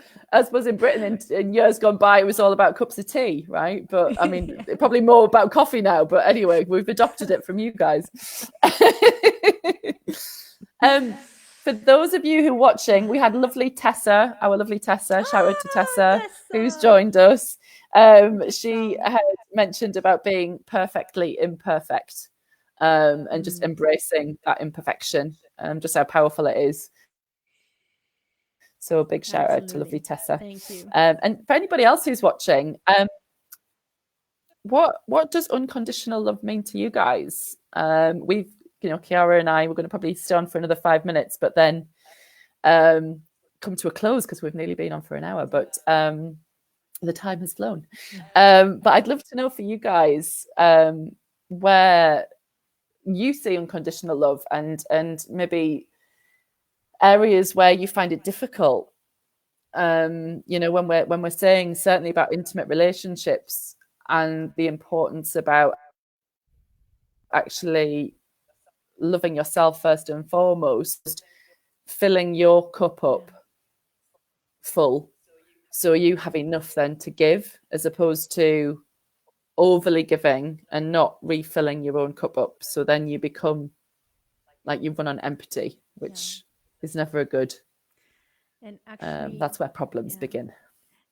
Speaker 1: in Britain in years gone by, it was all about cups of tea, right? But I mean, probably more about coffee now. But anyway, we've adopted it from you guys. For those of you who are watching, we had lovely Tessa, our lovely Tessa. Shout out to Tessa, who's joined us. She had mentioned about being perfectly imperfect, and just embracing that imperfection, just how powerful it is. So a big shout out to lovely Tessa.
Speaker 2: Thank you.
Speaker 1: And for anybody else who's watching, what does unconditional love mean to you guys? We've, Kiara and I, we're going to probably stay on for another 5 minutes, but then come to a close because we've nearly been on for an hour. But the time has flown. But I'd love to know for you guys where you see unconditional love, and maybe areas where you find it difficult. When we're saying certainly about intimate relationships and the importance about actually loving yourself first and foremost, filling your cup up full, so you have enough then to give, as opposed to overly giving and not refilling your own cup up. So then you become like you run on empty, which is never a good.
Speaker 2: And actually,
Speaker 1: that's where problems begin.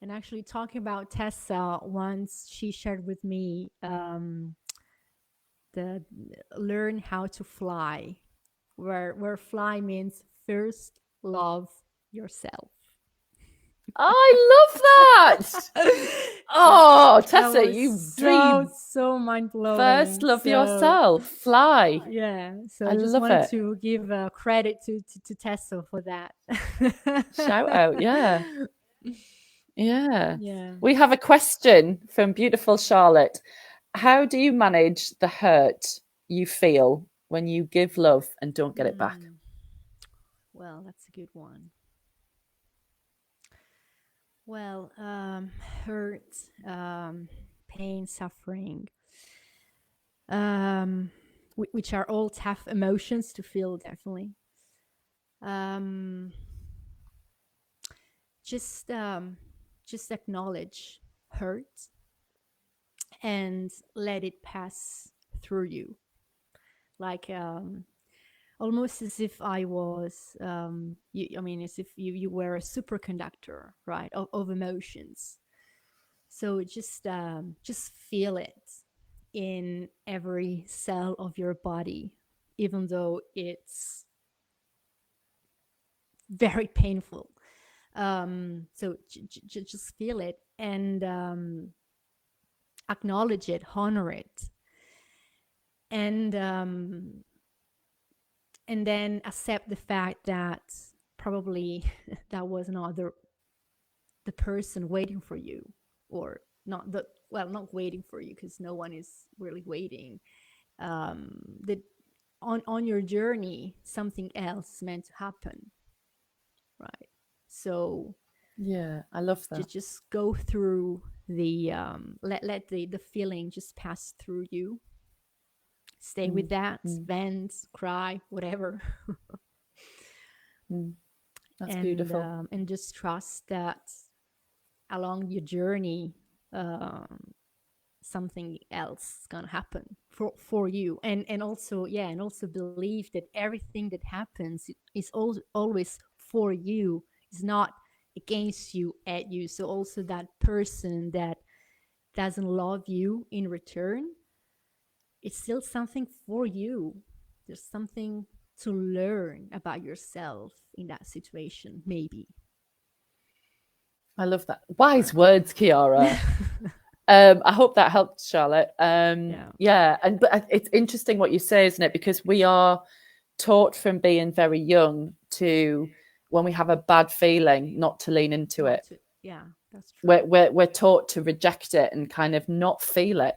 Speaker 2: And actually, talking about Tessa, once she shared with me the learn how to fly, where fly means first love yourself.
Speaker 1: I love that. Oh, Tessa, you dream.
Speaker 2: So mind blowing.
Speaker 1: First love yourself. Fly.
Speaker 2: Yeah. So I just wanted to give credit to Tessa for that.
Speaker 1: Shout out. Yeah. We have a question from beautiful Charlotte. How do you manage the hurt you feel when you give love and don't get it back?
Speaker 2: Well, that's a good one. Well, hurt, pain, suffering, which are all tough emotions to feel, definitely. Just acknowledge hurt and let it pass through you, like almost as if I was, as if you were a superconductor, right, of emotions. So just feel it in every cell of your body, even though it's very painful. So just feel it and acknowledge it, honor it, and then accept the fact that probably that was not the person waiting for you, or not waiting for you, because no one is really waiting. That on your journey, something else is meant to happen, right? So
Speaker 1: yeah, I love that.
Speaker 2: Just go through the let the feeling just pass through you. Stay with that, vent, cry, whatever.
Speaker 1: That's beautiful.
Speaker 2: And just trust that along your journey, something else is gonna happen for you, and also believe that everything that happens is always for you. It's not against you, at you. So also that person that doesn't love you in return, it's still something for you. There's something to learn about yourself in that situation, maybe.
Speaker 1: I love that. Wise words, Kiara. I hope that helped, Charlotte. But it's interesting what you say, isn't it? Because we are taught from being very young to, when we have a bad feeling, not to lean into it.
Speaker 2: Yeah, that's true.
Speaker 1: We're taught to reject it and kind of not feel it.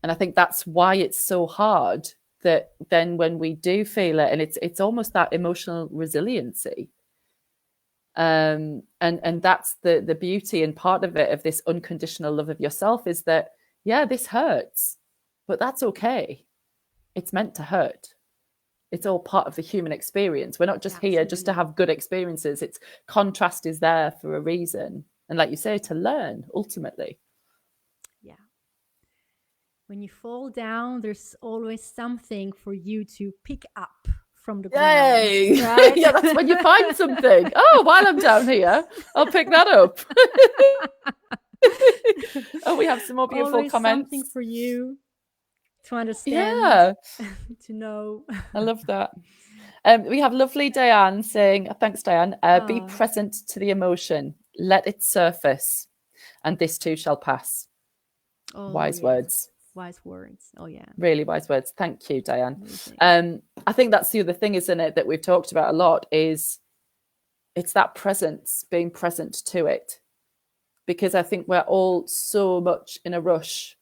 Speaker 1: And I think that's why it's so hard, that then when we do feel it, and it's almost that emotional resiliency. And that's the beauty and part of it, of this unconditional love of yourself, is that, yeah, this hurts, but that's okay. It's meant to hurt. It's all part of the human experience. We're not just here just to have good experiences. It's contrast is there for a reason. And like you say, to learn, ultimately.
Speaker 2: Yeah. When you fall down, there's always something for you to pick up from the ground.
Speaker 1: Yay!
Speaker 2: Right?
Speaker 1: Yeah, that's when you find something. Oh, while I'm down here, I'll pick that up. Oh, we have some more beautiful
Speaker 2: always
Speaker 1: comments.
Speaker 2: Something for you to understand, to know.
Speaker 1: I love that. We have lovely Diane saying, thanks, Diane. Be present to the emotion. Let it surface, and this too shall pass.
Speaker 2: Oh
Speaker 1: Wise
Speaker 2: yes,
Speaker 1: words.
Speaker 2: wise words. Oh yeah,
Speaker 1: Really wise words. Thank you, Diane.
Speaker 2: amazing.
Speaker 1: I think that's the other thing, isn't it, that we've talked about a lot, is it's that presence, being present to it. Because I think we're all so much in a rush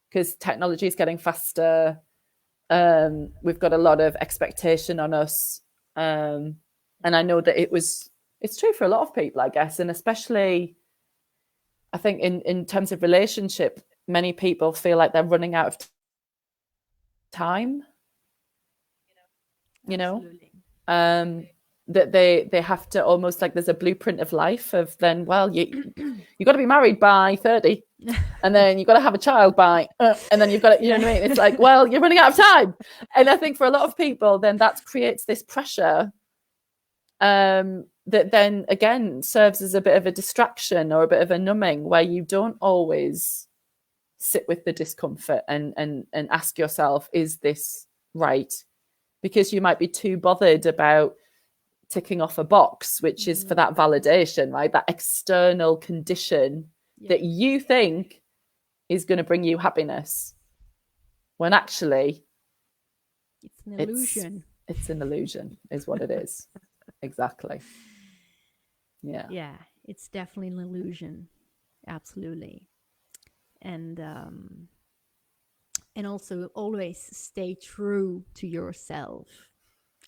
Speaker 1: because technology is getting faster. We've got a lot of expectation on us. And I know that it's true for a lot of people, I guess. And especially, I think in terms of relationship, many people feel like they're running out of time, you know,
Speaker 2: Absolutely.
Speaker 1: that they have to almost, like, there's a blueprint of life of then, well, you got to be married by 30, and then you've got to have a child by and then you've got to, you know what I mean, it's like, well, you're running out of time. And I think for a lot of people then that creates this pressure that then again serves as a bit of a distraction or a bit of a numbing, where you don't always sit with the discomfort and ask yourself, is this right? Because you might be too bothered about ticking off a box, which is for that validation, right? That external condition that you think is going to bring you happiness, when actually
Speaker 2: It's an illusion.
Speaker 1: It's an illusion, is what it is. Exactly. Yeah.
Speaker 2: Yeah, it's definitely an illusion. Absolutely. And also always stay true to yourself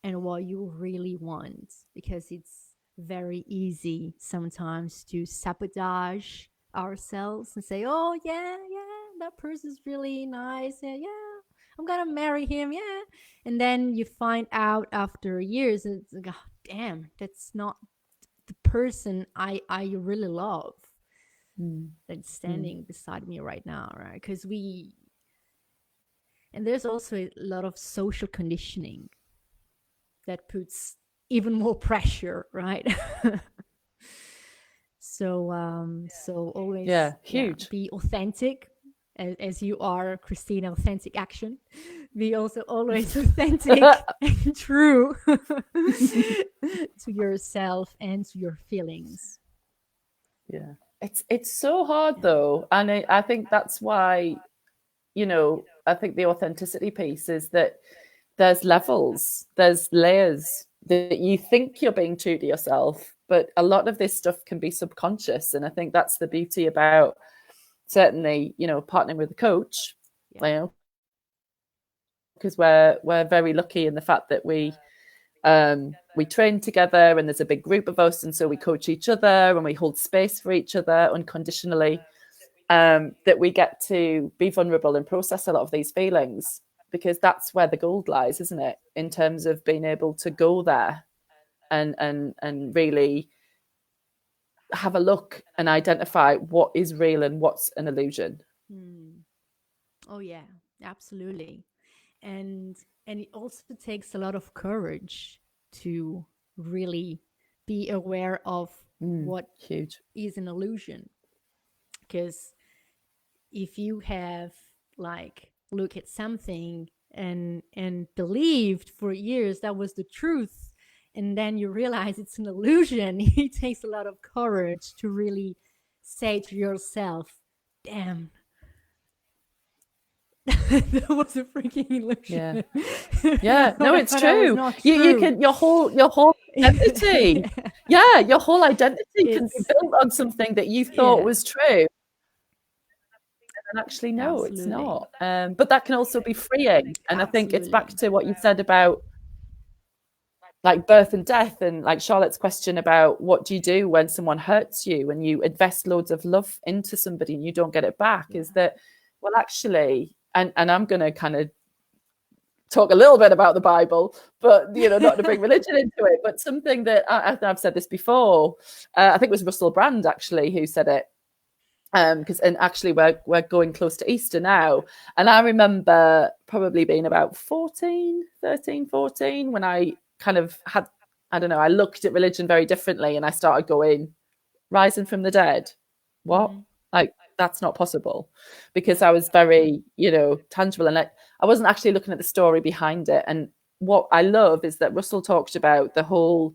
Speaker 2: and what you really want, because it's very easy sometimes to sabotage ourselves and say, oh yeah, that person's really nice, yeah, I'm gonna marry him, yeah. And then you find out after years, it's like, oh, damn, that's not the person I really love that's standing beside me right now, right? Because and there's also a lot of social conditioning that puts even more pressure, right? So always,
Speaker 1: huge.
Speaker 2: be authentic, as you are, Christina. Authentic action. Be also always authentic and true to yourself and to your feelings.
Speaker 1: Yeah, it's so hard though, and I think that's why, I think the authenticity piece is that there's levels, there's layers, that you think you're being true to yourself, but a lot of this stuff can be subconscious. And I think that's the beauty about, certainly, partnering with a coach, because we're very lucky in the fact that we train together, and there's a big group of us, and so we coach each other and we hold space for each other unconditionally, that we get to be vulnerable and process a lot of these feelings, because that's where the gold lies, isn't it, in terms of being able to go there and really have a look and identify what is real and what's an illusion.
Speaker 2: Oh yeah, absolutely. And it also takes a lot of courage to really be aware of what
Speaker 1: Huge.
Speaker 2: is an illusion. Because if you have, like, look at something and believed for years that was the truth, and then you realize it's an illusion, it takes a lot of courage to really say to yourself, damn, that was a freaking illusion.
Speaker 1: Yeah. No, it's true.
Speaker 2: True.
Speaker 1: You can, your whole identity. Yeah, your whole identity can be built on something that you thought was true. And actually, no, it's not. But that can also be freeing. And I think it's back to what you said about, like, birth and death, and like Charlotte's question about what do you do when someone hurts you and you invest loads of love into somebody and you don't get it back, is that, well, actually, and I'm going to kind of talk a little bit about the Bible, but not to bring religion into it, but something that I've said this before. I think it was Russell Brand actually who said it, and actually we're going close to Easter now, and I remember probably being about 14 when I kind of had, I don't know, I looked at religion very differently, and I started going, rising from the dead, what? Like, that's not possible, because I was very, tangible, and I wasn't actually looking at the story behind it. And what I love is that Russell talked about the whole,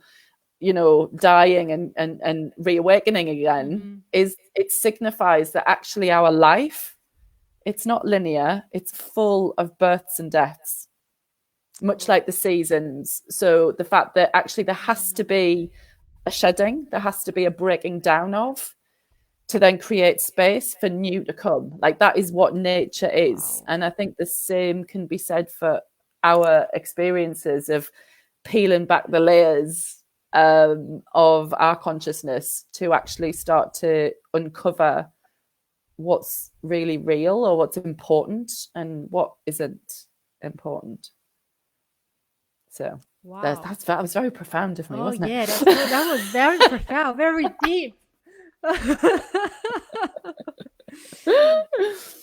Speaker 1: dying and reawakening again, is it signifies that actually our life it's not linear. It's full of births and deaths, much like the seasons. So the fact that actually there has to be a shedding, there has to be a breaking down of, to then create space for new to come. Like that is what nature is.
Speaker 2: Wow.
Speaker 1: And I think the same can be said for our experiences of peeling back the layers of our consciousness to actually start to uncover what's really real or what's important and what isn't important. So
Speaker 2: Wow.
Speaker 1: that was very profound of me,
Speaker 2: Oh
Speaker 1: wasn't
Speaker 2: yeah, that was
Speaker 1: it?
Speaker 2: very profound, very deep.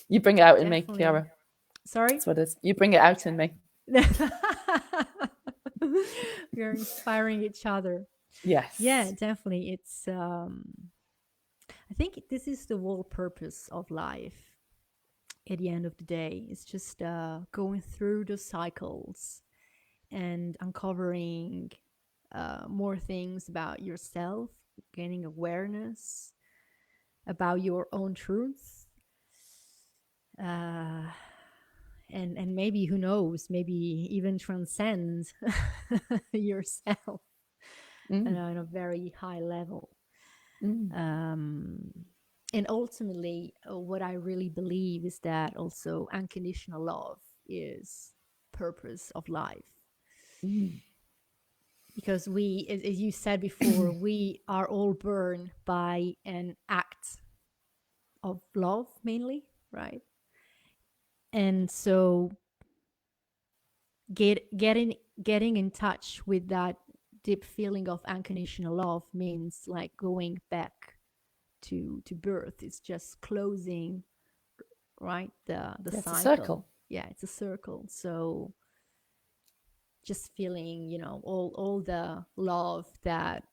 Speaker 1: You bring it out in me,
Speaker 2: Definitely.
Speaker 1: Kiara.
Speaker 2: Sorry?
Speaker 1: That's what it is. You bring it out in me.
Speaker 2: We are inspiring each other. Yeah,
Speaker 1: Yes.
Speaker 2: definitely. It's I think this is the whole purpose of life at the end of the day. It's just going through the cycles and uncovering more things about yourself, gaining awareness about your own truth. Uh, and maybe, who knows, maybe even transcend yourself
Speaker 1: Mm,
Speaker 2: on a very high level.
Speaker 1: mm,
Speaker 2: Um, and ultimately, what I really believe is that also unconditional love is purpose of life,
Speaker 1: mm,
Speaker 2: because we, as you said before, we are all born by an act of love mainly, right? And so getting in touch with that deep feeling of unconditional love means like going back to birth. It's just closing, right, the
Speaker 1: yeah, it's a
Speaker 2: cycle.
Speaker 1: circle.
Speaker 2: Yeah, it's a circle. So just feeling, all the love that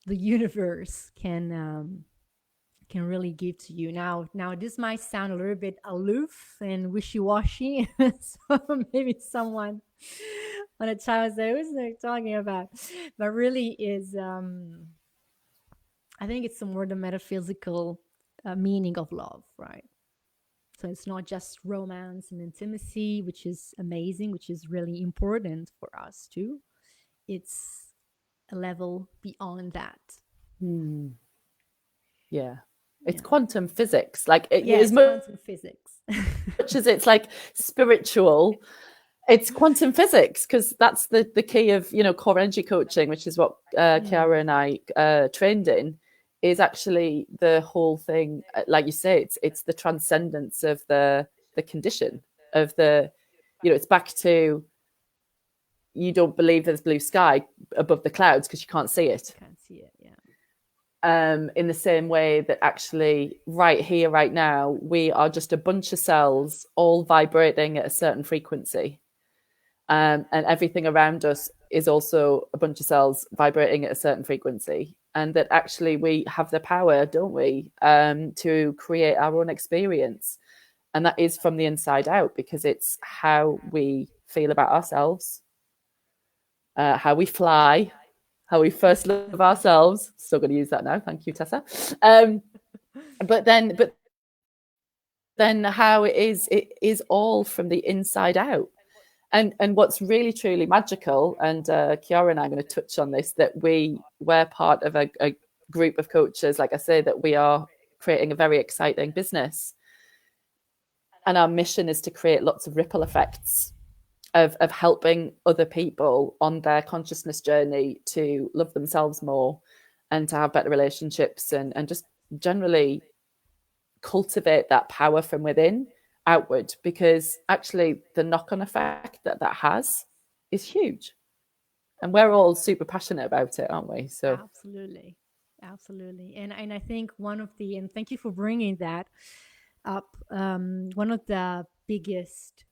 Speaker 2: the universe can really give to you. Now this might sound a little bit aloof and wishy-washy. So maybe someone on a child say, who's they talking about? But really is, I think it's more the metaphysical meaning of love, right? So it's not just romance and intimacy, which is amazing, which is really important for us too. It's a level beyond that.
Speaker 1: Mm, yeah. It's
Speaker 2: Yeah.
Speaker 1: quantum physics. Like
Speaker 2: Yeah,
Speaker 1: as
Speaker 2: it's quantum physics.
Speaker 1: much as it's like spiritual, it's quantum physics, because that's the key of core energy coaching, which is what
Speaker 2: Mm.
Speaker 1: Kiara and I trained in, is actually the whole thing. Like you say, it's the transcendence of the condition of the, it's back to, you don't believe there's blue sky above the clouds because you can't see
Speaker 2: You
Speaker 1: it.
Speaker 2: can't see it, yeah.
Speaker 1: In the same way that actually right here, right now, we are just a bunch of cells all vibrating at a certain frequency. And everything around us is also a bunch of cells vibrating at a certain frequency. And that actually we have the power, don't we, to create our own experience. And that is from the inside out, because it's how we feel about ourselves, how we fly, how we first love ourselves. Still going to use that now. Thank you, Tessa. Um, but then how it is all from the inside out. And what's really truly magical, and Kiara and I are going to touch on this, that we're part of a group of coaches, like I say, that we are creating a very exciting business, and our mission is to create lots of ripple effects of helping other people on their consciousness journey to love themselves more and to have better relationships, and just generally cultivate that power from within outward, because actually the knock-on effect that has is huge, and we're all super passionate about it, aren't we? So
Speaker 2: Absolutely. Absolutely. And I think and thank you for bringing that up. One of the biggest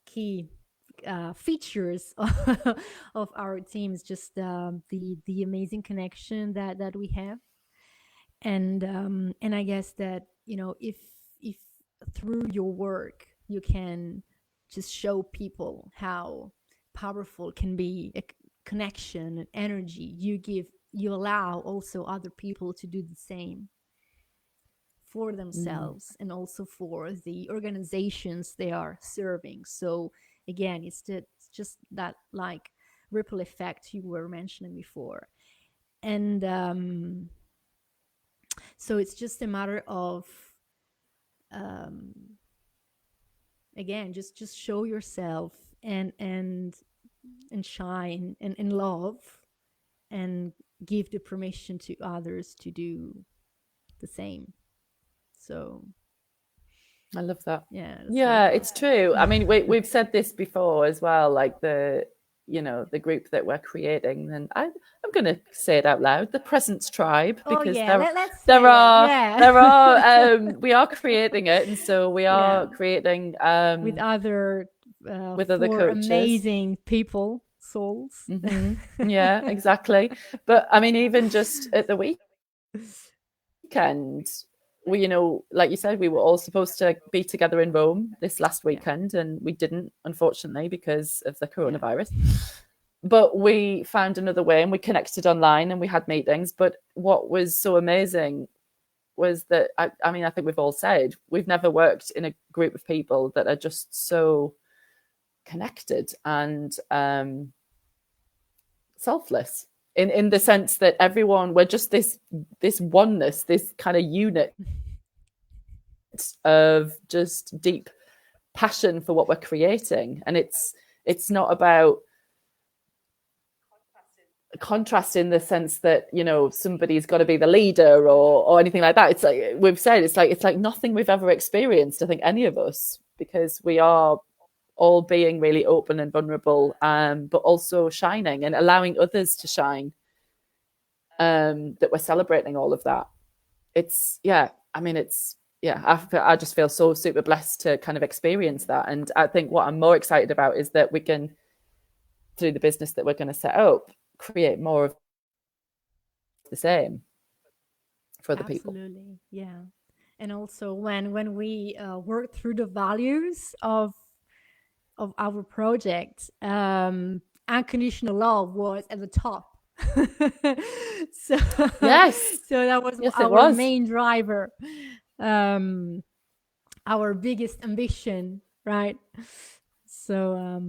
Speaker 2: key features of our team is just the amazing connection that we have. And I guess that, if through your work you can just show people how powerful can be a connection and energy you allow also other people to do the same for themselves and also for the organizations they are serving. So again, it's just that like ripple effect you were mentioning before. And so it's just a matter of um, again, just show yourself and shine and love, and give the permission to others to do the same. So
Speaker 1: I love that.
Speaker 2: yeah,
Speaker 1: Yeah, it's true. I mean, we've said this before as well, like the group that we're creating, and I'm going to say it out loud, the Presence Tribe, because
Speaker 2: let's say there
Speaker 1: are we are creating it, and so we are creating
Speaker 2: with other
Speaker 1: coaches,
Speaker 2: amazing people, souls.
Speaker 1: Mm-hmm. Yeah, exactly. But I mean, even just at the weekend, we, like you said, we were all supposed to be together in Rome this last weekend, and we didn't, unfortunately, because of the coronavirus. But we found another way, and we connected online, and we had meetings. But what was so amazing was that, I mean, I think we've all said, we've never worked in a group of people that are just so connected and selfless, in the sense that we're just this oneness, this kind of unit of just deep passion for what we're creating. And it's not about contrast in the sense that somebody's got to be the leader or anything like that. It's like we've said, it's like nothing we've ever experienced, I think, any of us, because we are all being really open and vulnerable, but also shining and allowing others to shine. That we're celebrating all of that. I just feel so super blessed to kind of experience that. And I think what I'm more excited about is that we can, through the business that we're going to set up, create more of the same for other people.
Speaker 2: Absolutely, yeah. And also when we work through the values of our project, unconditional love was at the top. So
Speaker 1: yes,
Speaker 2: so that was our main driver, our biggest ambition, right? So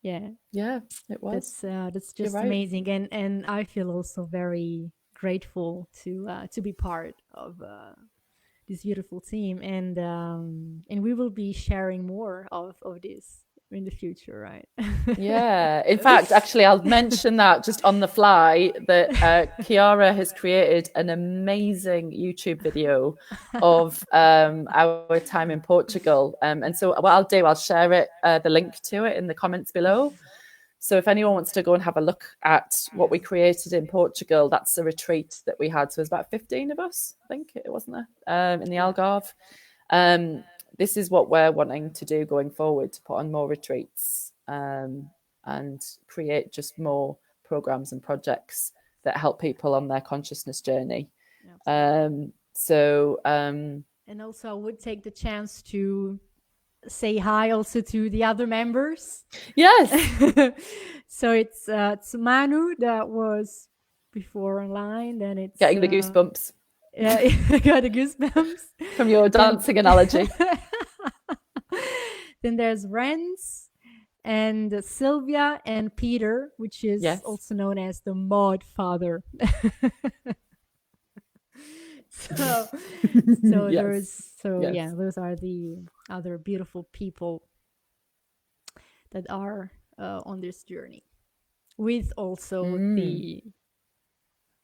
Speaker 2: yeah,
Speaker 1: it was.
Speaker 2: That's just amazing, and I feel also very grateful to be part of this beautiful team, and we will be sharing more of this in the future, right?
Speaker 1: Yeah, in fact, actually, I'll mention that just on the fly, that Chiara has created an amazing YouTube video of our time in Portugal, and so what I'll do, I'll share it, the link to it, in the comments below. So if anyone wants to go and have a look at what we created in Portugal, that's a retreat that we had. So there's about 15 of us, I think, it wasn't there, in the Algarve. This is what we're wanting to do going forward, to put on more retreats, and create just more programs and projects that help people on their consciousness journey. And also
Speaker 2: I would take the chance to say hi also to the other members.
Speaker 1: Yes.
Speaker 2: So it's Manu that was before online, then it's
Speaker 1: getting the goosebumps.
Speaker 2: Yeah, I got the goosebumps
Speaker 1: from your dancing analogy.
Speaker 2: Then there's Renz and Sylvia and Peter, which is also known as the Mod Father. So those are the other beautiful people that are on this journey, with also the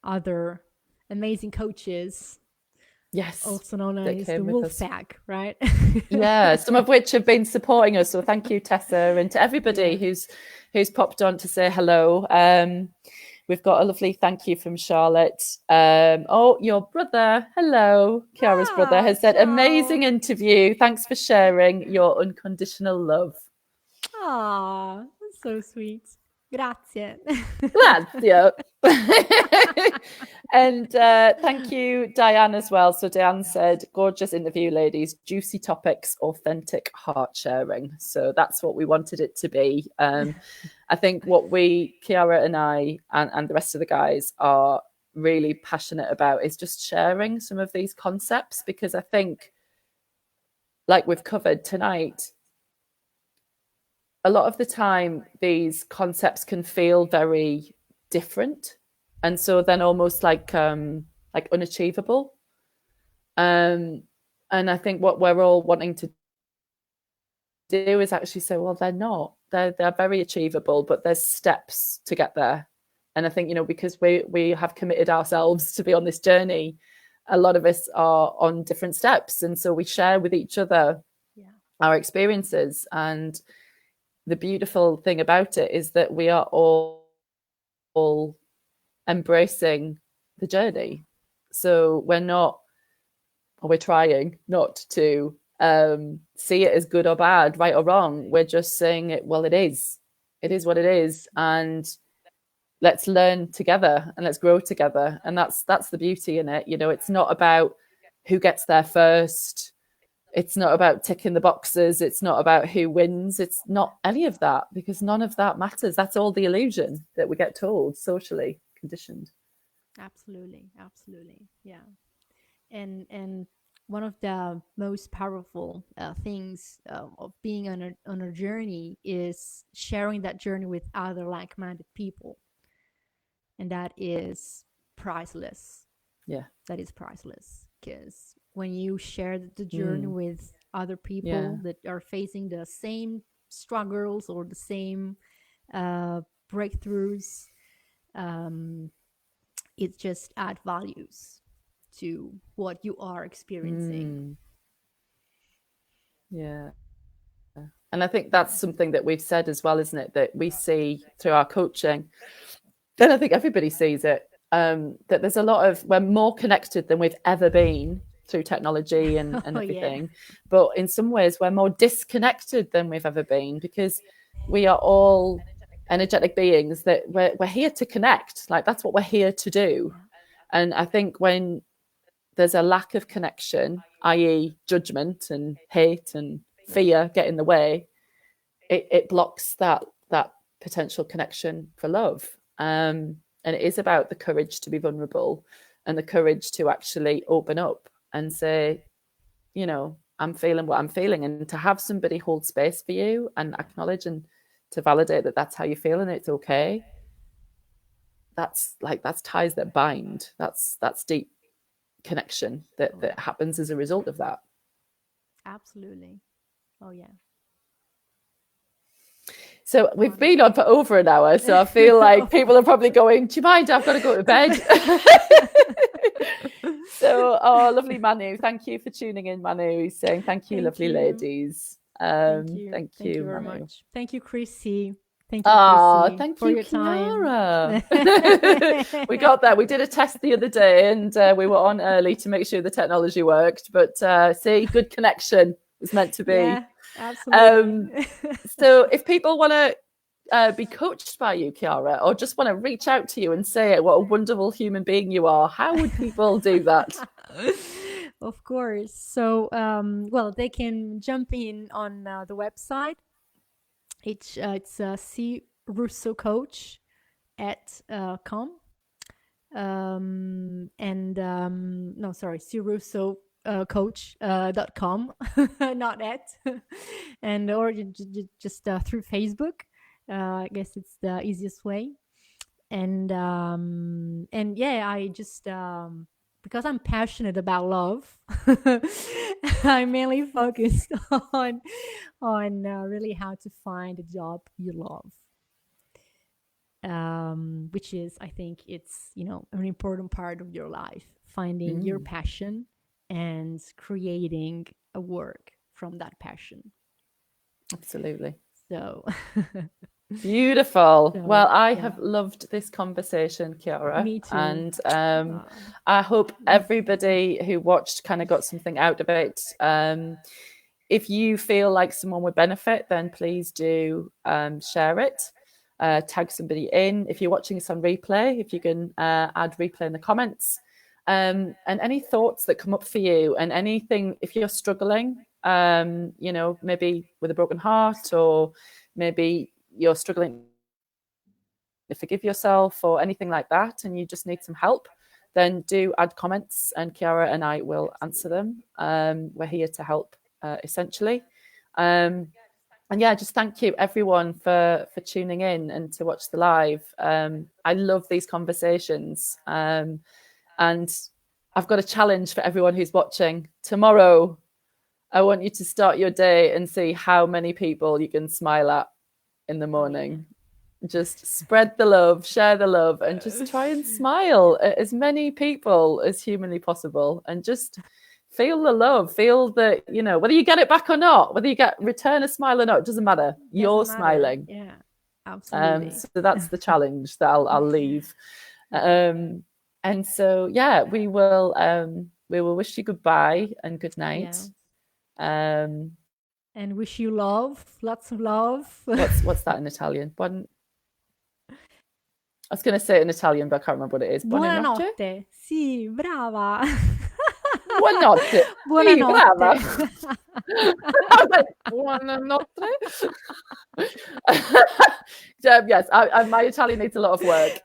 Speaker 2: other amazing coaches, also known as the Wolf Pack, right?
Speaker 1: Yeah, some of which have been supporting us, so thank you, Tessa, and to everybody who's popped on to say hello. We've got a lovely thank you from Charlotte. Your brother, hello, Chiara's brother, has said, amazing interview. Thanks for sharing your unconditional love.
Speaker 2: Ah, that's so sweet. Grazie.
Speaker 1: Grazie. And thank you, Diane, as well. So Diane said, gorgeous interview, ladies, juicy topics, authentic heart sharing. So that's what we wanted it to be. I think what Chiara and I and the rest of the guys are really passionate about is just sharing some of these concepts, because I think, like we've covered tonight, a lot of the time these concepts can feel very different, and so then almost like unachievable. um and I think what we're all wanting to do is actually say, well, they're not, they're very achievable, but there's steps to get there. And I think, you know, because we have committed ourselves to be on this journey, a lot of us are on different steps, and so we share with each other our experiences. And the beautiful thing about it is that we are all embracing the journey. So we're trying not to see it as good or bad, right or wrong. We're just saying it, well, it is what it is, and let's learn together and let's grow together. And that's the beauty in it. You know, it's not about who gets there first. It's not about ticking the boxes. It's not about who wins. It's not any of that, because none of that matters. That's all the illusion that we get told, socially conditioned.
Speaker 2: Absolutely, absolutely, yeah. And one of the most powerful things of being on a journey is sharing that journey with other like-minded people, and that is priceless.
Speaker 1: Yeah,
Speaker 2: that is priceless, because when you share the journey with other people that are facing the same struggles or the same breakthroughs, it just adds values to what you are experiencing.
Speaker 1: Yeah. And I think that's something that we've said as well, isn't it? That we see through our coaching, and I think everybody sees it, that there's a lot of, we're more connected than we've ever been through technology and everything. But in some ways, we're more disconnected than we've ever been, because we are all energetic beings that we're here to connect. Like, that's what we're here to do. And I think when there's a lack of connection, i.e. judgment and hate and fear get in the way, it blocks that potential connection for love. And it is about the courage to be vulnerable and the courage to actually open up and say, you know, I'm feeling what I'm feeling, and to have somebody hold space for you and acknowledge and to validate that that's how you feel and it's okay. That's ties that bind. That's deep connection that happens as a result of that.
Speaker 2: Absolutely. Oh yeah.
Speaker 1: So we've been on for over an hour, so I feel like people are probably going, do you mind, I've got to go to bed. So, lovely Manu, thank you for tuning in. Manu is saying thank you, lovely ladies.
Speaker 2: Thank you very
Speaker 1: Manu.
Speaker 2: Much. Thank you, Chrissy. Thank you, Chrissy,
Speaker 1: thank
Speaker 2: for
Speaker 1: you,
Speaker 2: your
Speaker 1: Chiara.
Speaker 2: time.
Speaker 1: We got there. We did a test the other day, and we were on early to make sure the technology worked. But see, good connection was meant to be.
Speaker 2: Yeah, absolutely.
Speaker 1: So if people want to be coached by you, Chiara, or just want to reach out to you and say what a wonderful human being you are, how would people do that?
Speaker 2: Of course. So, well, they can jump in on the website. It's C Russo Coach at com. And no, sorry, C Russo coach.com, not at, and or just through Facebook. I guess it's the easiest way. And yeah, I just because I'm passionate about love, I mainly focused on really how to find a job you love, which is, I think it's, you know, an important part of your life, finding your passion and creating a work from that passion.
Speaker 1: Absolutely.
Speaker 2: So
Speaker 1: beautiful. Well, I have loved this conversation, Chiara.
Speaker 2: Me too.
Speaker 1: And I hope everybody who watched kind of got something out of it. If you feel like someone would benefit, then please do share it. Tag somebody in. If you're watching this on replay, if you can add replay in the comments. And any thoughts that come up for you, and anything, if you're struggling, you know, maybe with a broken heart, or maybe you're struggling to forgive yourself or anything like that, and you just need some help, then do add comments and Chiara and I will answer them. We're here to help, essentially. And yeah, just thank you everyone for tuning in and to watch the live. I love these conversations. And I've got a challenge for everyone who's watching. Tomorrow, I want you to start your day and see how many people you can smile at in the morning. Just spread the love, share the love, and just try and smile at as many people as humanly possible. And just feel the love, feel that, you know, whether you get it back or not, whether you return a smile or not, it doesn't matter. You're smiling.
Speaker 2: Yeah, absolutely.
Speaker 1: So that's the challenge that I'll leave. And so, yeah, we will wish you goodbye and good night.
Speaker 2: Yeah. And wish you love, lots of love.
Speaker 1: What's that in Italian? I was going to say it in Italian, but I can't remember what it is.
Speaker 2: Buonanotte. Sì, brava.
Speaker 1: Buonanotte.
Speaker 2: Buonanotte.
Speaker 1: Sì, buonanotte. Yes, my Italian needs a lot of work.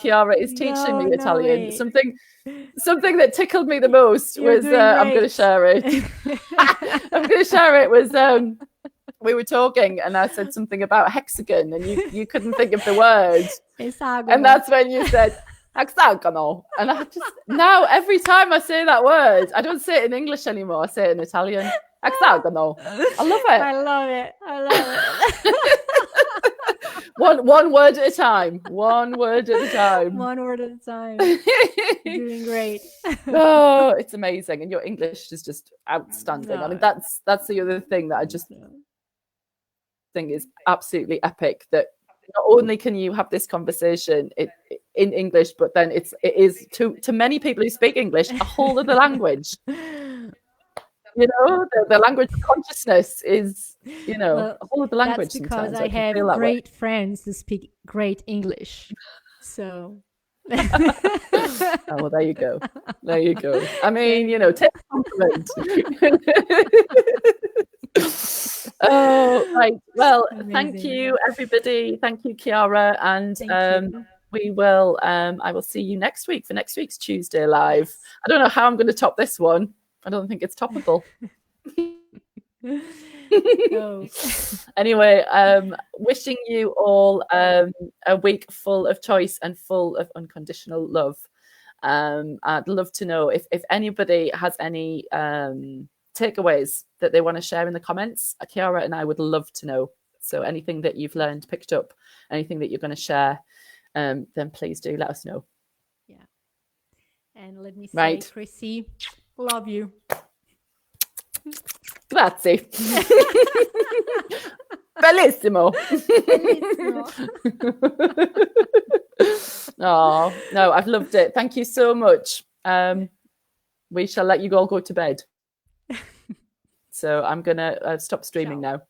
Speaker 1: Chiara is teaching me Italian. Something that tickled me the most was I'm going to share it. I'm going to share it was we were talking and I said something about hexagon and you couldn't think of the word. And that's when you said hexagonal. And I just now every time I say that word, I don't say it in English anymore. I say it in Italian. Hexagonal. I love it.
Speaker 2: I love it.
Speaker 1: One word at a time. One word at a time.
Speaker 2: One word at a time. Doing great.
Speaker 1: Oh, it's amazing. And your English is just outstanding. I mean, that's the other thing that I just think is absolutely epic, that not only can you have this conversation in English, but then it is to many people who speak English a whole other language. You know, the language of consciousness is, you know, a whole other language.
Speaker 2: That's because
Speaker 1: sometimes.
Speaker 2: I have great friends who speak great English. So.
Speaker 1: Oh, well, there you go. There you go. I mean, you know, take a compliment. Oh, right. Well, thank you, everybody. Thank you, Chiara. And we will, I will see you next week for next week's Tuesday Live. Yes. I don't know how I'm going to top this one. I don't think it's toppable. No. Anyway, wishing you all a week full of choice and full of unconditional love. I'd love to know if anybody has any takeaways that they want to share in the comments. Chiara and I would love to know. So anything that you've learned, picked up, anything that you're going to share, then please do let us know.
Speaker 2: Yeah. And let me say, Chrissy, love you.
Speaker 1: Grazie. Bellissimo. Oh, no, I've loved it. Thank you so much. We shall let you all go to bed. So I'm going to stop streaming now.